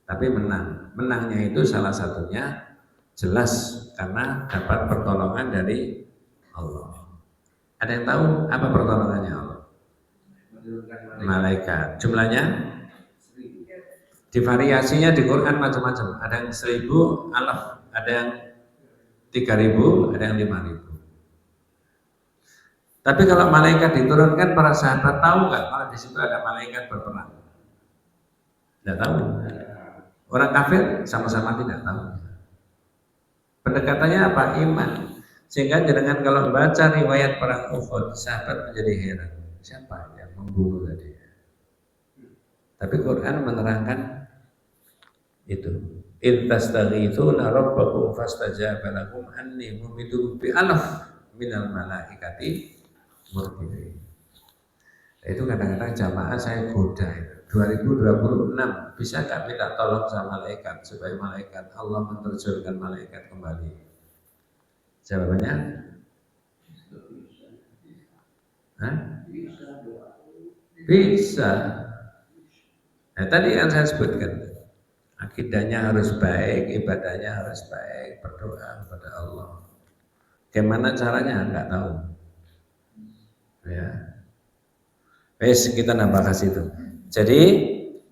Tapi menang. Menangnya itu salah satunya jelas karena dapat pertolongan dari Allah. Ada yang tahu apa pertolongannya Allah? Malaikat. Jumlahnya? Divariasinya di Quran macam-macam. Ada yang 1000 alaf, ada yang 3.000, ada yang 5.000. Tapi kalau malaikat diturunkan, para sahabat tahu nggak kalau di situ ada malaikat berperang? Tidak tahu. Orang kafir sama-sama tidak tahu. Pendekatannya apa? Iman. Sehingga dengan kalau membaca riwayat perang Uhud, sahabat menjadi heran. Siapa yang membunuh tadi? Tapi Quran menerangkan itu. In tastaghithuna rabbakum fastajaba lakum anni mumidukum bi alaf minal malaikati murdifin. Itu kadang-kadang jamaah saya goda itu. 2026 bisa nggak minta tolong sama malaikat supaya malaikat Allah menerjunkan malaikat kembali? Jawabannya? Hah? Bisa. Nah, tadi yang saya sebutkan, akidahnya harus baik, ibadahnya harus baik, berdoa kepada Allah. Gimana caranya? Enggak tahu. Ya. Wes kita nambah kasih itu. Jadi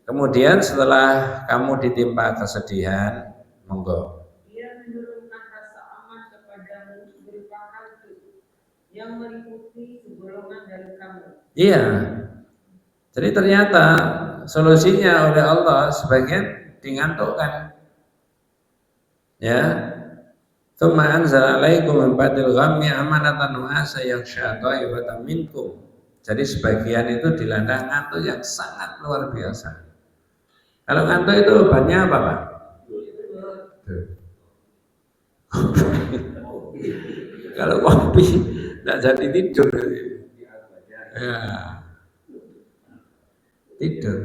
kemudian setelah kamu ditimpa kesedihan, monggo. Dia menurunkan rasa aman kepadamu berupa hantu yang meliputi segolongan dari kamu. Iya. Jadi ternyata solusinya oleh Allah sebagian dingantukkan. Ya. Tsumma anzala 'alaikum min ba'dil ghammi amanatan wa yakhsha ta'ifatan minkum. Jadi sebagian itu dilanda ngantuk yang sangat luar biasa. Kalau ngantuk itu obatnya apa, Pak? Kalau kopi tidak jadi tidur. Ya. Tidur.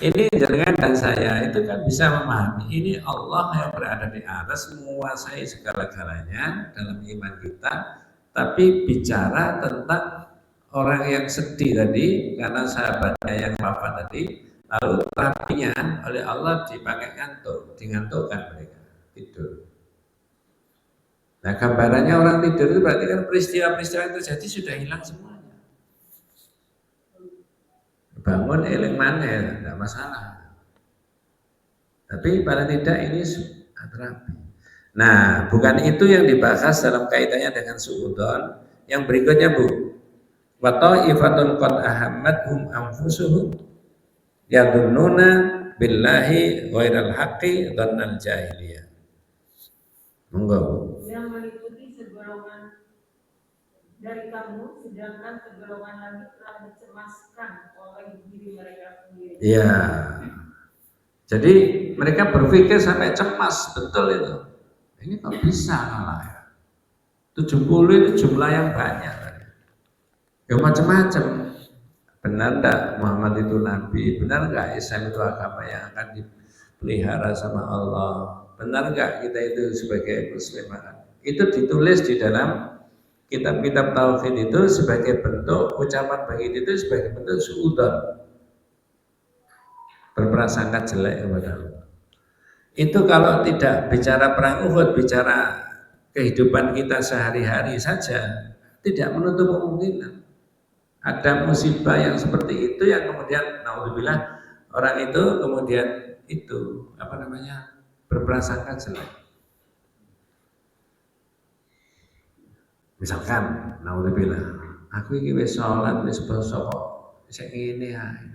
Ini jenengan dan saya itu kan bisa memahami ini Allah yang berada di atas menguasai segala-galanya dalam iman kita, tapi bicara tentang orang yang sedih tadi karena sahabatnya yang wafat tadi, lalu terapinya oleh Allah dipakai ngantuk, dingantukkan mereka tidur. Nah gambarannya orang tidur itu berarti kan peristiwa-peristiwa yang terjadi sudah hilang semuanya. Bangun eling mana ya, tidak masalah. Tapi paling tidak ini terapi. Nah, bukan itu yang dibahas dalam kaitannya dengan suudzon. Yang berikutnya, Bu. Wa ta'ifatun qad ahammathum anfusuhum yadhunnuna billahi ghairal haqqi dhannal jahiliyah. Monggo. Yang meliputi segolongan dari kamu, sedangkan segolongan lagi telah dicemaskan oleh diri mereka sendiri. Ya. Jadi mereka berpikir sampai cemas, betul itu. Ini kok bisa kalah ya? 70 itu jumlah yang banyak. Ya macam-macam. Benar enggak Muhammad itu nabi? Benar enggak Islam itu agama yang akan dipelihara sama Allah? Benar enggak kita itu sebagai muslim? Itu ditulis di dalam kitab-kitab tauhid itu sebagai bentuk ucapan begitu itu sebagai bentuk suudzon, berprasangka jelek kepada Allah. Itu kalau tidak bicara perang Uhud, bicara kehidupan kita sehari-hari saja, tidak menutup kemungkinan ada musibah yang seperti itu yang kemudian naudzubillah orang itu kemudian itu berprasangka jelek. Misalkan naudzubillah, aku iki wis salat wis poso kok sik ngene ae.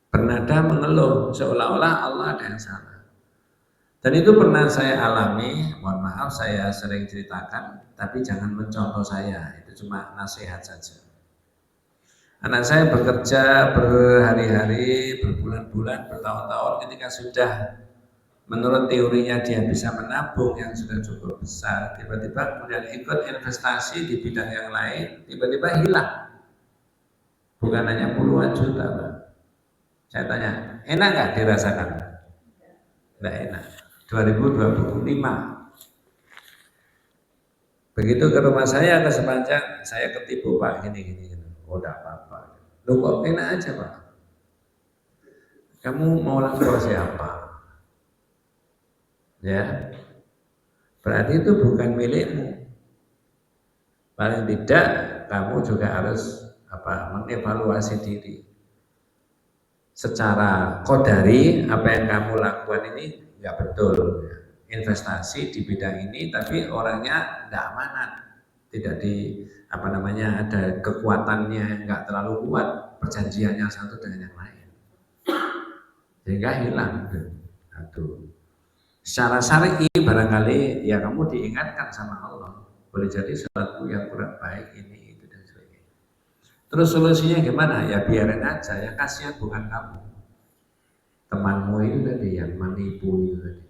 Bernada mengeluh seolah-olah Allah ada yang salah. Dan itu pernah saya alami, mohon maaf saya sering ceritakan, tapi jangan mencontoh saya, itu cuma nasihat saja. Anak saya bekerja berhari-hari, berbulan-bulan, bertahun-tahun, ketika sudah menurut teorinya dia bisa menabung yang sudah cukup besar, tiba-tiba kemudian ikut investasi di bidang yang lain, tiba-tiba hilang. Bukan hanya puluhan juta, Pak. Saya tanya, enak nggak dirasakan? Nggak enak. 2025. Begitu ke rumah saya ke Sepanjang, saya ketipu Pak, gini. Oh, enggak apa-apa. Loh kok enak aja Pak? Kamu mau lapor siapa? Ya, berarti itu bukan milikmu. Paling tidak kamu juga harus mengevaluasi diri. Secara qadari apa yang kamu lakukan ini nggak betul. investasi di bidang ini, tapi orangnya tidak amanat, tidak ada kekuatannya, nggak terlalu kuat perjanjiannya satu dengan yang lain, sehingga hilang. Aduh. Secara syar'i barangkali ya kamu diingatkan sama Allah, boleh jadi sesuatu yang kurang baik ini itu dan sebagainya. Terus solusinya gimana? Ya biarin aja, ya kasihan bukan kamu, temanmu itu tadi yang menipu itu tadi.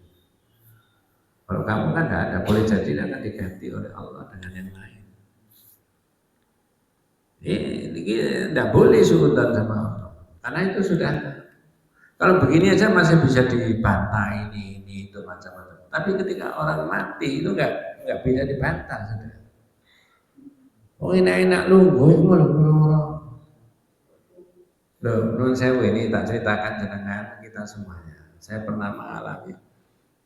Kalau kamu kan nggak ada, boleh jadi akan diganti oleh Allah dengan yang lain. Ini tidak boleh suudzon sama Allah, karena itu sudah. Kalau begini aja masih bisa dibantah ini itu macam-macam. Tapi ketika orang mati itu nggak bisa dibantah sudah. Oh enak-enak lungguh ngono. Loh, menurut saya ini tak ceritakan dengan kita semuanya. Saya pernah mengalami.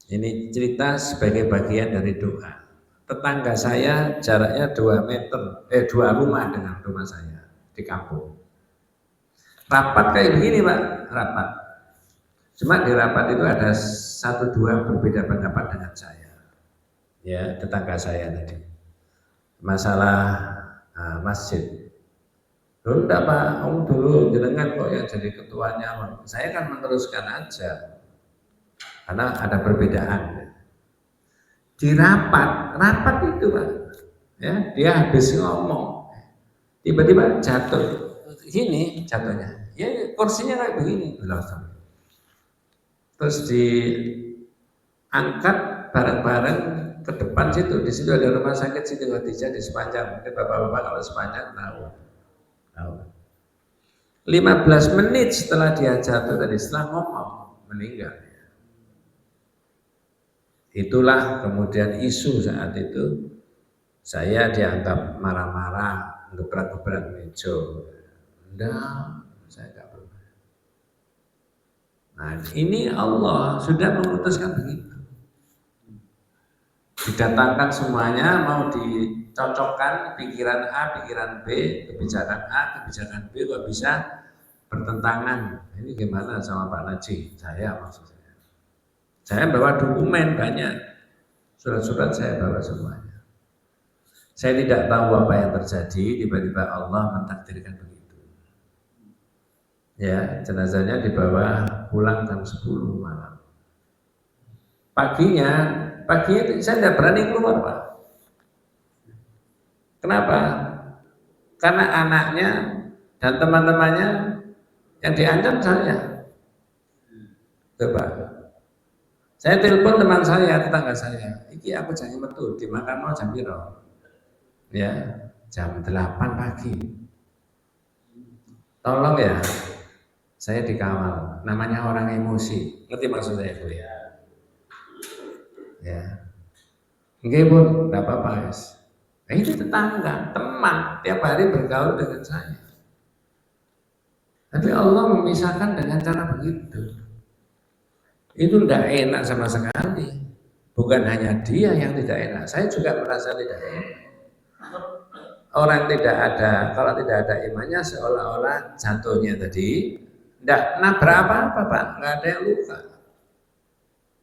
Ini cerita sebagai bagian dari doa. Tetangga saya jaraknya 2 meter, 2 rumah dengan rumah saya di kampung. Rapat kayak begini Pak, rapat. Cuma di rapat itu ada 1-2 berbeda pendapat dengan saya. Ya, tetangga saya tadi. Masalah masjid. Dulu enggak Pak, kamu dulu jenengan kok yang jadi ketuanya. Saya kan meneruskan aja. Karena ada perbedaan. Di rapat itu Pak. Ya, dia habis ngomong. Tiba-tiba jatuh. Gini jatuhnya. Ya kursinya kayak begini. Terus diangkat bareng-bareng ke depan situ. Di situ ada rumah sakit Siti Khadijah di Sepanjang. Mungkin bapak-bapak kalau Sepanjang tahu. 15 menit setelah dia jatuh tadi, setelah ngomong, meninggal. Itulah kemudian isu saat itu. Saya dianggap marah-marah, gebrak-gebrak meja. Enggak, saya enggak pernah. Nah, ini Allah sudah memutuskan begitu. Didatangkan semuanya, mau dicocokkan pikiran A, pikiran B, kebijakan A, kebijakan B kok bisa bertentangan. Ini gimana sama Pak Najih? Saya maksud saya. Saya bawa dokumen banyak, surat-surat saya bawa semuanya. Saya tidak tahu apa yang terjadi, tiba-tiba Allah mentakdirkan begitu. Ya, jenazahnya dibawa pulang jam 10 malam. Paginya saya tidak berani keluar Pak. Kenapa? Karena anaknya dan teman-temannya yang diancam saya. Coba. Saya telepon teman saya, tetangga saya. Iki aku janji metu dimakan mau jam piro? Ya, jam 8 pagi. Tolong ya, saya dikawal. Namanya orang emosi. Ngerti maksud saya Bu ya? Ya. Nggih Bun, enggak apa-apa guys. Itu tetangga, teman, tiap hari bergaul dengan saya. Tapi Allah memisahkan dengan cara begitu. Itu tidak enak sama sekali. Bukan hanya dia yang tidak enak, saya juga merasa tidak enak. Orang tidak ada, kalau tidak ada imannya seolah-olah jantungnya tadi tidak nabrak apa-apa Pak, nggak ada yang luka.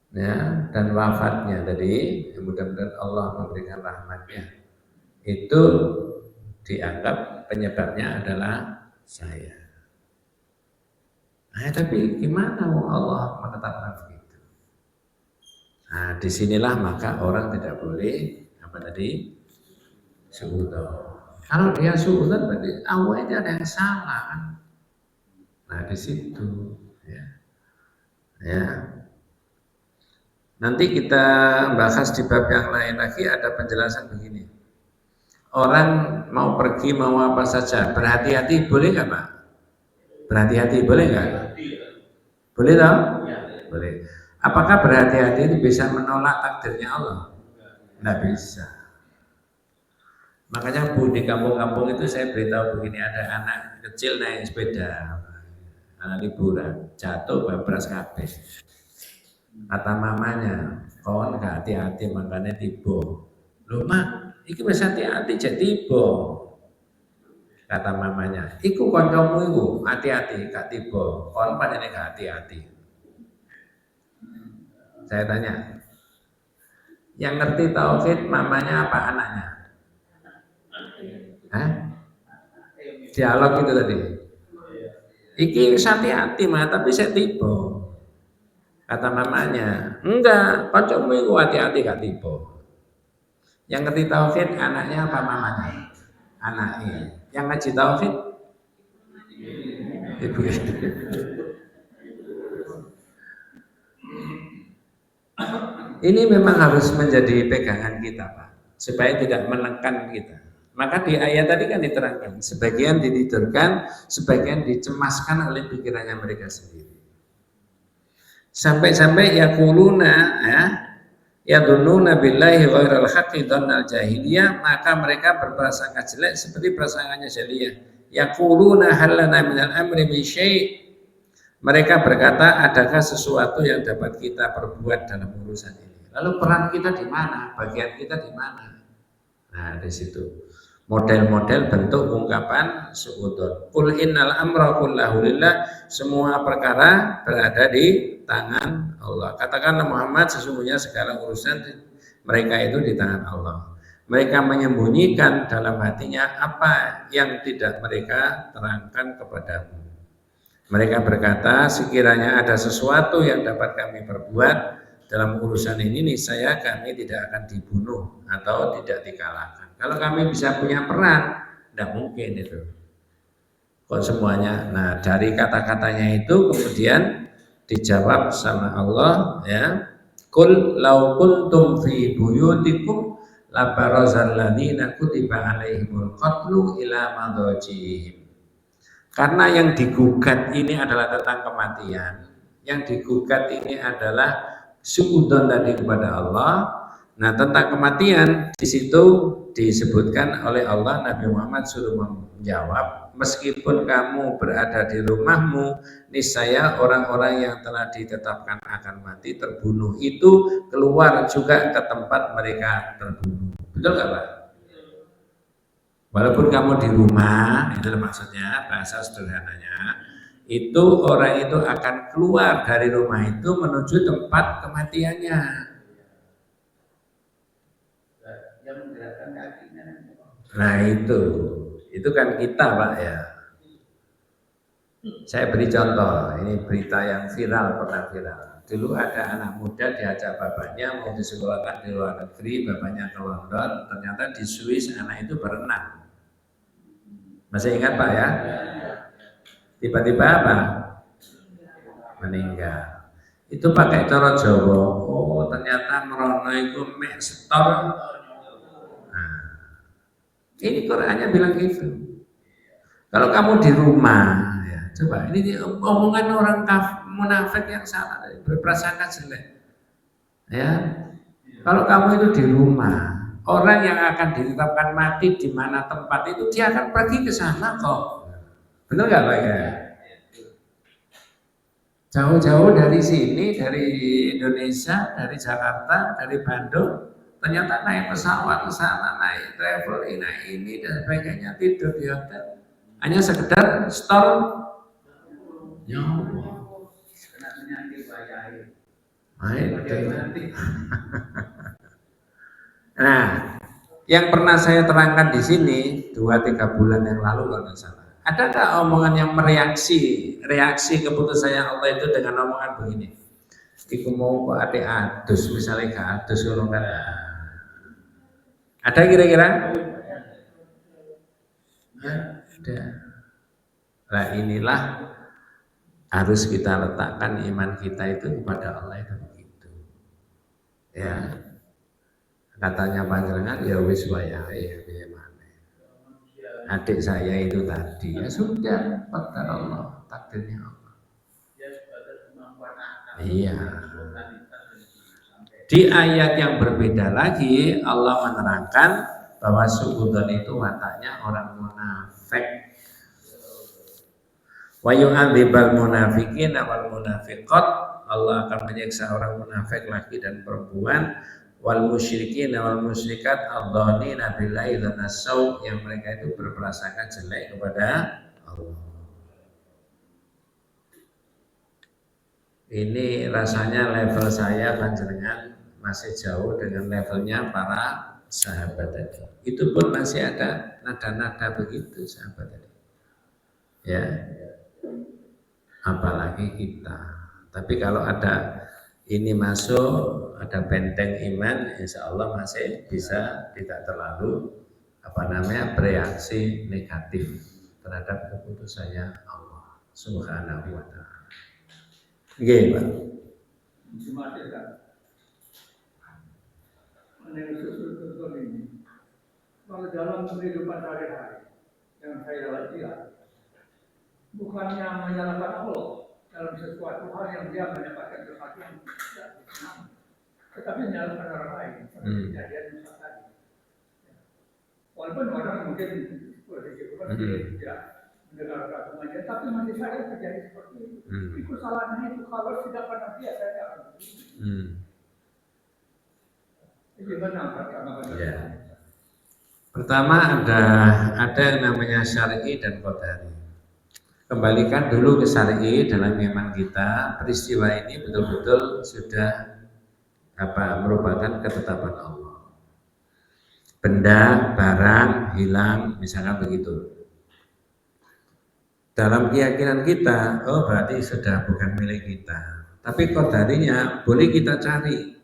Ya, dan wafatnya tadi, mudah-mudahan Allah memberikan rahmatnya. Itu dianggap penyebabnya adalah saya. Nah, tapi gimana Allah menetapkan begitu? Nah, disinilah maka orang tidak boleh apa tadi suudzon. Kalau dia suudzon berarti awalnya ada yang salah kan? Nah, di situ ya. Nanti kita bahas di bab yang lain lagi ada penjelasan begini. Orang mau pergi mau apa saja berhati-hati boleh nggak Pak? Berhati-hati boleh nggak? Boleh toh? Boleh. Apakah berhati-hati itu bisa menolak takdirnya Allah? Nggak bisa. Makanya Bu di kampung-kampung itu saya beritahu begini, ada anak kecil naik sepeda, anak liburan, jatuh babras kabeh. Kata mamanya, kawan gak hati-hati makanya tiba. Loh mak, iki wis hati-hati jadi tiba. Kata mamanya, iku kancamu iku hati-hati gak tiba. Kawan panjenengan gak hati-hati. Saya tanya, Yang ngerti tauhid mamanya apa anaknya? Hah? Dialog itu tadi. Iki hati-hati mah, tapi saya tipu. Kata mamanya, enggak, kancamu itu hati-hati gak tipu. Yang ngerti tauhid anaknya apa mamanya? Anaknya. Yang ngaji tauhid ibu. Ini memang harus menjadi pegangan kita, Pak, supaya tidak menekan kita. Maka di ayat tadi kan diterangkan, sebagian ditidurkan, sebagian dicemaskan oleh pikirannya mereka sendiri. Sampai-sampai yaquluna yadhunnuna billahi ghairal haqqi dhannal jahiliyah, maka mereka berprasangka jelek seperti prasangkanya jahiliyah. Yaquluna hal lana minal amri min syai'. Mereka berkata, adakah sesuatu yang dapat kita perbuat dalam urusan ini? Lalu peran kita di mana? Bagian kita di mana? Nah, di situ model-model bentuk ungkapan su'udon. Qul innal amra kullahu lillah, semua perkara berada di tangan Allah. Katakanlah Muhammad, sesungguhnya segala urusan mereka itu di tangan Allah. Mereka menyembunyikan dalam hatinya apa yang tidak mereka terangkan kepadamu. Mereka berkata, sekiranya ada sesuatu yang dapat kami perbuat dalam urusan ini, niscaya kami tidak akan dibunuh atau tidak dikalahkan. Kalau kami bisa punya peran, tidak mungkin itu. Kok semuanya? Nah, dari kata-katanya itu kemudian dijawab sama Allah, ya. Qul law kuntum fi buyutikum la barazal ladzina kutiba alaihimul qatlu ila madajihim. Karena yang digugat ini adalah tentang kematian, yang digugat ini adalah su'udon tadi kepada Allah. Nah, tentang kematian di situ disebutkan oleh Allah, Nabi Muhammad suruh menjawab, meskipun kamu berada di rumahmu, niscaya orang-orang yang telah ditetapkan akan mati terbunuh itu keluar juga ke tempat mereka terbunuh. Betul nggak, Pak? Walaupun kamu di rumah, itu maksudnya bahasa sederhananya, itu orang itu akan keluar dari rumah itu menuju tempat kematiannya. Nah itu kan kita, Pak, ya. Saya beri contoh, ini berita yang viral, pernah viral. Dulu ada anak muda diajak bapaknya mau disekolahkan di luar negeri, bapaknya ke London, ternyata di Swiss anak itu berenang. Masih ingat, Pak, ya? Tiba-tiba apa? Meninggal. Itu pakai cara Jawa. Oh, ternyata merono itu mek setor. Nah, ini Qurannya bilang gitu. Kalau kamu di rumah, ya, coba ini omongan orang munafik yang salah, berprasangka jelek. Ya, kalau kamu itu di rumah, orang yang akan ditetapkan mati di mana tempat itu dia akan pergi ke sana kok. Benar nggak, Pak, ya? Jauh-jauh dari sini, dari Indonesia, dari Jakarta, dari Bandung, ternyata naik pesawat ke sana, naik travel, naik ini dan sebagainya, tidur di hotel, hanya sekedar store nyawa. Nah, yang pernah saya terangkan di sini 2-3 bulan yang lalu kalau nggak salah. Adakah omongan yang reaksi keputusannya Allah itu dengan omongan begini? Iku mau kok ade adus, misalnya gak adus kalau kan. Ada kira-kira? Ada. Nah, inilah harus kita letakkan iman kita itu kepada Allah itu begitu. Ya. Katanya panjenengan ya wis wayahe ya mana. Adik saya itu tadi ya sudah, takdir Allah, takdirnya Allah. Iya. Di ayat yang berbeda lagi Allah menerangkan bahwa suudzon itu wataknya orang munafik. Wa yu'adzibal munafiqin wal munafiqat, Allah akan menyiksa orang munafik laki dan perempuan, wal musyrikin wal musyrikat adzannina billahi dzanasau, yang mereka itu berprasangka jelek kepada Allah. Ini rasanya level saya panjenengan masih jauh dengan levelnya para sahabat tadi. Itu pun masih ada nada-nada begitu sahabat tadi. Ya, apalagi kita. Tapi kalau ada ini masuk, ada benteng iman, insya Allah masih bisa tidak terlalu bereaksi negatif terhadap keputusannya Allah Subhanahu wa Ta'ala. Oke, Pak. Kalau dalam kehidupan sehari-hari yang saya lihat, bukannya menyalahkan Allah dalam sesuatu hal yang dia mendapatkan sesuatu yang tidak disenangi, tetapi menyalahkan orang lain seperti kejadian Musa tadi. Walaupun orang mungkin tidak mendengar kata pengajian, tapi masih saja terjadi seperti itu. Itu salahnya itu kalau tidak pernah dia saya tidak akan begini. Jadi benar pertama. Pertama ada yang namanya syar'i dan qadari. Kembalikan dulu ke syar'i dalam iman kita. Peristiwa ini betul-betul sudah merupakan ketetapan Allah. Benda, barang hilang, misalkan begitu. Dalam keyakinan kita, oh berarti sudah bukan milik kita. Tapi qadarinya boleh kita cari.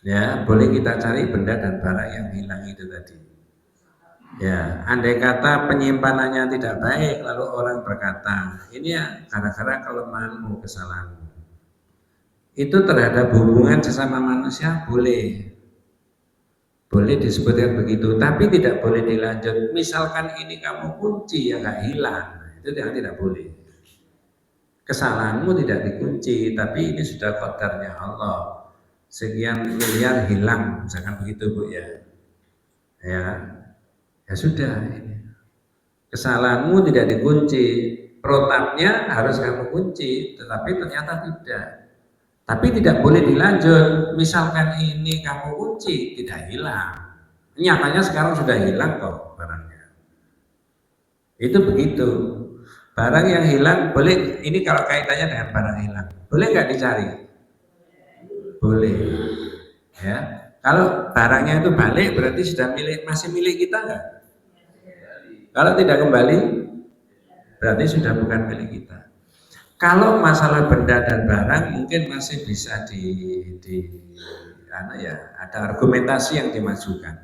Ya, boleh kita cari benda dan barang yang hilang itu tadi. Ya, andai kata penyimpanannya tidak baik, lalu orang berkata, ini ya gara-gara kelemahanmu, kesalahanmu. Itu terhadap hubungan sesama manusia boleh disebutkan begitu, tapi tidak boleh dilanjut. Misalkan ini kamu kunci yang nggak hilang, itu tidak boleh. Kesalahanmu tidak dikunci, tapi ini sudah qadarnya Allah. Sekian miliar hilang, misalkan begitu Bu ya. Ya sudah, kesalahanmu tidak dikunci, protapnya harus kamu kunci, tetapi ternyata tidak. Tapi tidak boleh dilanjut. Misalkan ini kamu kunci, tidak hilang. Nyatanya sekarang sudah hilang kok barangnya. Itu begitu. Barang yang hilang boleh. Ini kalau kaitannya dengan barang hilang, boleh nggak dicari? Boleh. Ya. Kalau barangnya itu balik berarti sudah masih milik kita nggak? Kalau tidak kembali berarti sudah bukan milik kita. Kalau masalah benda dan barang mungkin masih bisa ada argumentasi yang dimajukan.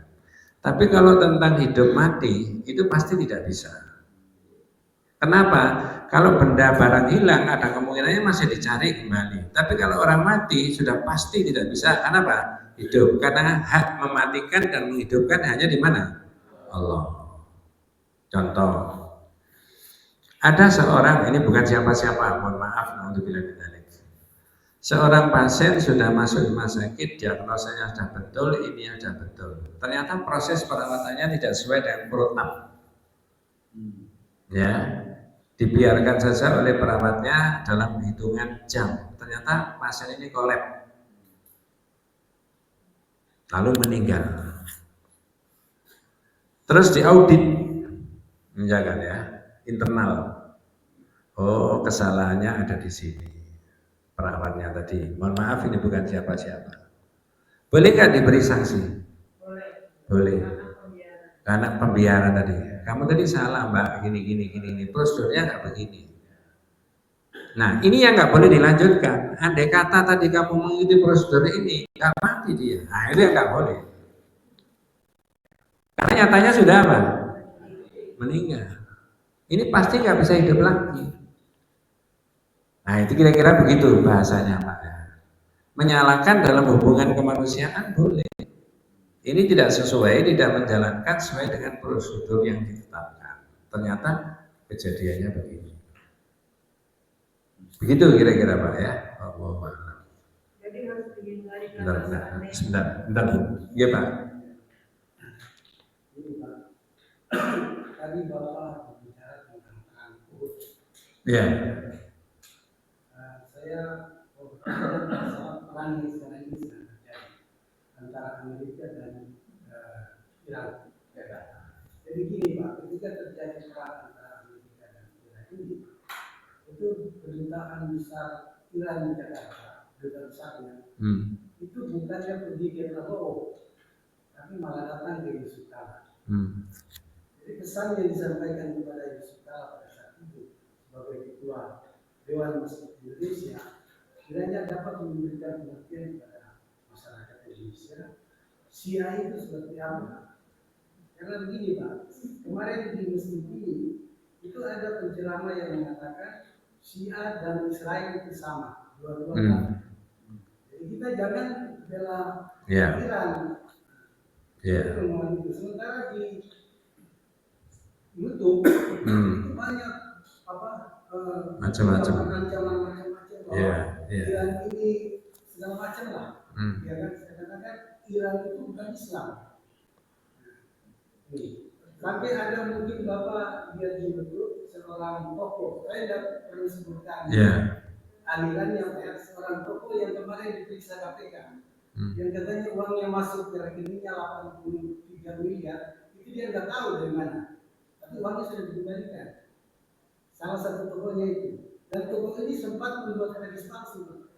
Tapi kalau tentang hidup mati itu pasti tidak bisa. Kenapa? Kalau benda barang hilang ada kemungkinannya masih dicari kembali. Tapi kalau orang mati sudah pasti tidak bisa. Kenapa? Hidup. Karena hak mematikan dan menghidupkan hanya di mana? Allah. Contoh. Ada seorang, ini bukan siapa-siapa, mohon maaf, naudzubillah min dzalik. Seorang pasien sudah masuk rumah sakit, diagnosanya sudah betul, ini sudah betul. Ternyata proses perawatannya tidak sesuai dengan protap. Ya, dibiarkan saja oleh perawatnya dalam hitungan jam. Ternyata pasien ini kolap, lalu meninggal. Terus diaudit, menjaga ya, internal. Oh, kesalahannya ada di sini. Perawatnya tadi. Mohon maaf ini bukan siapa-siapa. Boleh nggak diberi sanksi? Boleh. Karena pembiaran tadi. Kamu tadi salah Mbak, gini. Prosedurnya nggak begini. Nah, ini yang nggak boleh dilanjutkan. Andai kata tadi kamu mengikuti prosedur ini, nggak mati dia. Nah, itu yang nggak boleh. Karena nyatanya sudah apa? Meninggal. Ini pasti nggak bisa hidup lagi. Nah itu kira-kira begitu bahasanya Pak. Menyalahkan dalam hubungan kemanusiaan boleh. Ini tidak sesuai, tidak menjalankan sesuai dengan prosedur yang ditetapkan. Ternyata kejadiannya begini. Begitu kira-kira Pak ya. Allahuakbar. Jadi harus dihindari. Sebentar Bu. Iya Pak. Tadi Bapak bicara tentang angkut. Iya. Saya sangat perang ini sekarang ini sedang terjadi antara Amerika dan Iran. Jadi gini Pak, ketika terjadi perang antara Amerika dan Iran ini, itu perintahan besar Iran di Jakarta, besarnya itu bukannya pergi ke Prabowo, tapi malah datang ke Yusuf Kala. Jadi pesan yang disampaikan kepada Yusuf Kala pada saat itu sebagai ketua Dewan Masjid Indonesia, kiranya dapat memberikan pengertian kepada masyarakat Indonesia. Syiah itu seperti apa? Karena begini Pak, kemarin di Masjid ini itu ada penceramah yang mengatakan Syiah dan Israel itu sama, dua-duanya. Jadi kita jangan bela Iran. Sementara di YouTube itu banyak macam-macam ancaman bahwa Iran ini segala macam lah. Ya kan, kadang-kadang Iran itu bukan Islam. Sampai ada mungkin Bapak lihat di YouTube seorang tokoh, saya tidak perlu sebutkan aliran yang seorang tokoh yang kemarin diperiksa KPK, yang katanya uangnya masuk ke rekeningnya 83 miliar, itu dia nggak tahu dari mana, tapi uangnya sudah dikembalikan. Salah satu tokohnya itu, dan tokoh ini sempat membuat hadis palsu.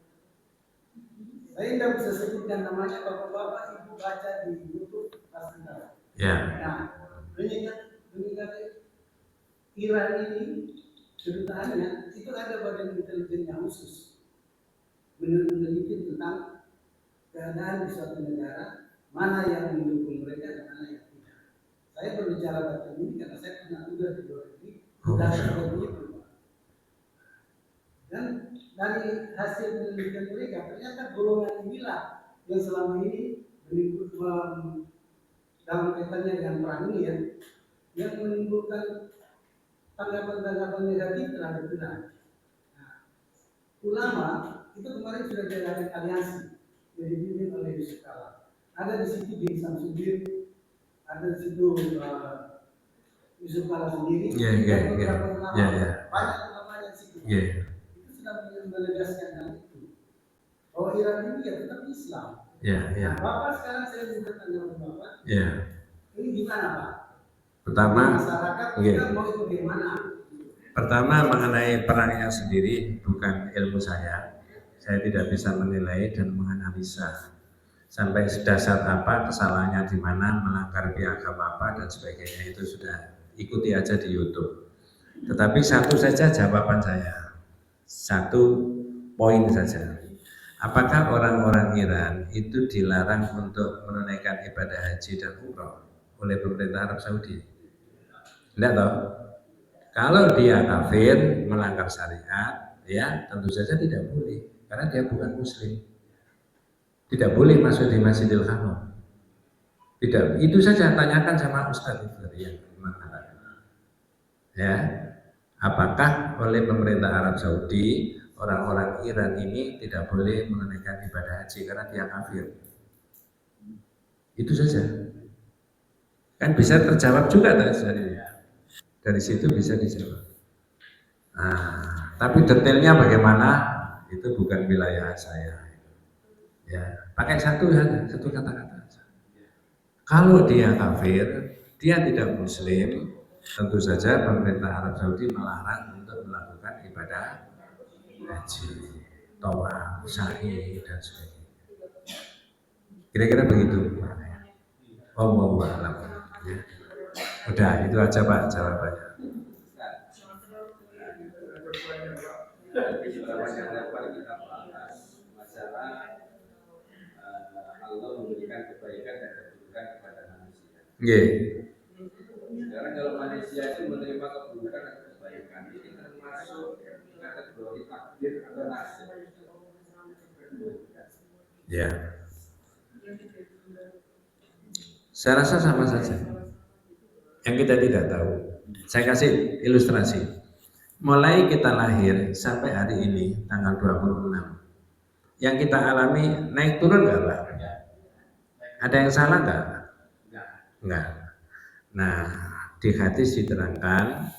Saya tidak bisa sebutkan namanya, bapak-bapak ibu baca di YouTube pasti tahu. Nah, mengingat Iran ini kedutaannya itu ada badan intelijennya khusus meneliti tentang keadaan di suatu negara, mana yang mendukung mereka dan mana yang tidak. Saya berbicara bagian ini karena saya pernah tugas di luar negeri dan seperti itu. Dan dari hasil penelitian mereka ternyata golongan inilah yang selama ini berikut dalam kaitannya dengan perang ini yang menimbulkan tanggapan-tanggapan negatif terhadap Iran. Nah, ulama itu kemarin sudah diadakan aliansi yang dipimpin oleh Yusuf Kala. Ada di situ di Samsudin, ada di situ Yusuf Kala sendiri, dan beberapa ulama, banyak ulama yang situ. Itu sudah menegaskan hal itu. Bahwa Iran ini ya tetap Islam. Nah, Bapak sekarang saya minta tanggapan Bapak. Ini gimana Pak? Pertama, pertama mengenai perangnya sendiri bukan ilmu saya tidak bisa menilai dan menganalisa sampai sedasar apa, kesalahannya di mana, melanggar piagam apa dan sebagainya, itu sudah ikuti aja di YouTube. Tetapi satu saja jawaban saya, satu poin saja. Apakah orang-orang Iran itu dilarang untuk menunaikan ibadah haji dan umroh oleh pemerintah Arab Saudi? Tidak tahu. Kalau dia kafir, melanggar syariat, ya tentu saja tidak boleh, karena dia bukan muslim. Tidak boleh masuk di Masjidil Haram. Tidak, itu saja tanyakan sama Ustaz yang mengatakan. Ya, apakah oleh pemerintah Arab Saudi orang-orang Iran ini tidak boleh menunaikan ibadah haji karena dia kafir? Itu saja. Kan bisa terjawab juga dari situ bisa dijawab. Nah, tapi detailnya bagaimana itu bukan wilayah saya. Ya, pakai satu kata-kata. Kalau dia kafir, dia tidak muslim, tentu saja pemerintah Arab Saudi melarang untuk melakukan ibadah haji, tawaf, sa'i dan sebagainya. Kira-kira begitu. Allahu a'lam. Ya. Udah, itu aja Pak jawabannya. Masalah Allah memberikan kebaikan dan keburukan kepada manusia. Sekarang kalau manusia itu menerima keburukan dan kebaikan, ini termasuk kategori takdir atau nasib. Ya. Saya rasa sama saja. Yang kita tidak tahu. Saya kasih ilustrasi. Mulai kita lahir sampai hari ini tanggal 26. Yang kita alami naik turun nggak Pak? Ada yang salah nggak? Nggak. Nah, di hadis diterangkan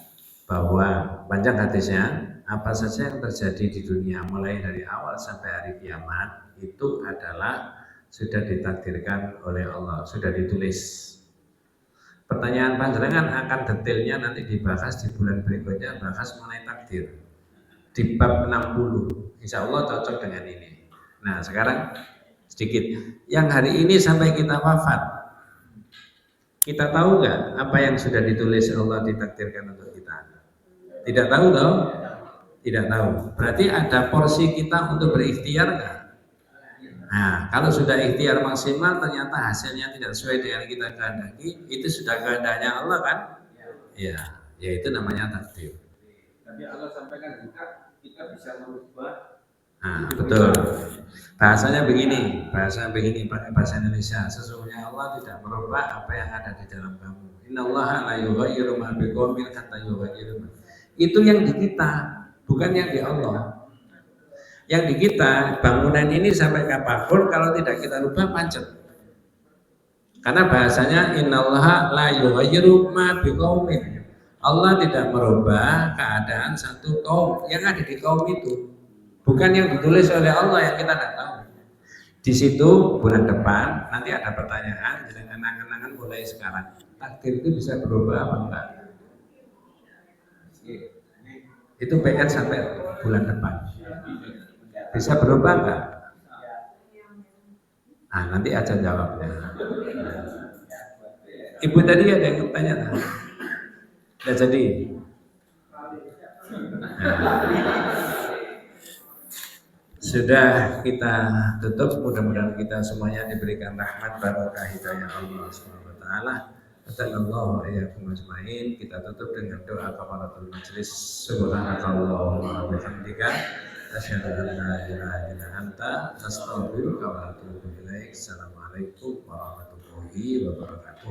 bahwa panjang hadisnya, apa saja yang terjadi di dunia mulai dari awal sampai hari kiamat itu adalah sudah ditakdirkan oleh Allah, sudah ditulis. Pertanyaan panjenengan akan detailnya nanti dibahas di bulan berikutnya, bahas mengenai takdir di bab 60. Insya Allah cocok dengan ini. Nah sekarang sedikit. Yang hari ini sampai kita wafat, kita tahu nggak apa yang sudah ditulis Allah ditakdirkan untuk kita? Tidak tahu toh? Tidak tahu. Berarti ada porsi kita untuk berikhtiar nggak? Nah, kalau sudah ikhtiar maksimal ternyata hasilnya tidak sesuai dengan kita kehendaki, itu sudah kehendaknya Allah kan? Ya, itu namanya takdir. Tapi Allah sampaikan juga kita bisa merubah. Nah, betul. Bahasanya begini, pakai bahasa Indonesia. Sesungguhnya Allah tidak merubah apa yang ada di dalam kamu. Innallaha la yughayyiru ma biqaumin hatta yughayyiru. Itu yang di kita, bukan yang di Allah. Yang di kita, bangunan ini sampai kapanpun kalau tidak kita rubah macet. Karena bahasanya innallaha la yughayyiru ma biqaumin. Allah tidak merubah keadaan satu kaum yang ada di kaum itu. Bukan yang ditulis oleh Allah yang kita tidak tahu. Di situ bulan depan nanti ada pertanyaan, jadi kenangan-kenangan mulai sekarang. Takdir itu bisa berubah apa enggak? Itu PR sampai bulan depan. Bisa berubah enggak? Ah, nanti aja jawabnya. Ibu tadi ada yang tanya, tidak jadi. Sudah kita tutup, mudah-mudahan kita semuanya diberikan rahmat barokah hidayah Allah Subhanahu wa taala. Sallallahu alaihi wasallam. Kita tutup dengan doa kafaratul majelis. Subhanakallahumma wa bihamdika asyhadu an la ilaha illa anta astaghfiruka wa atubu ilaik. Assalamualaikum warahmatullahi wabarakatuh.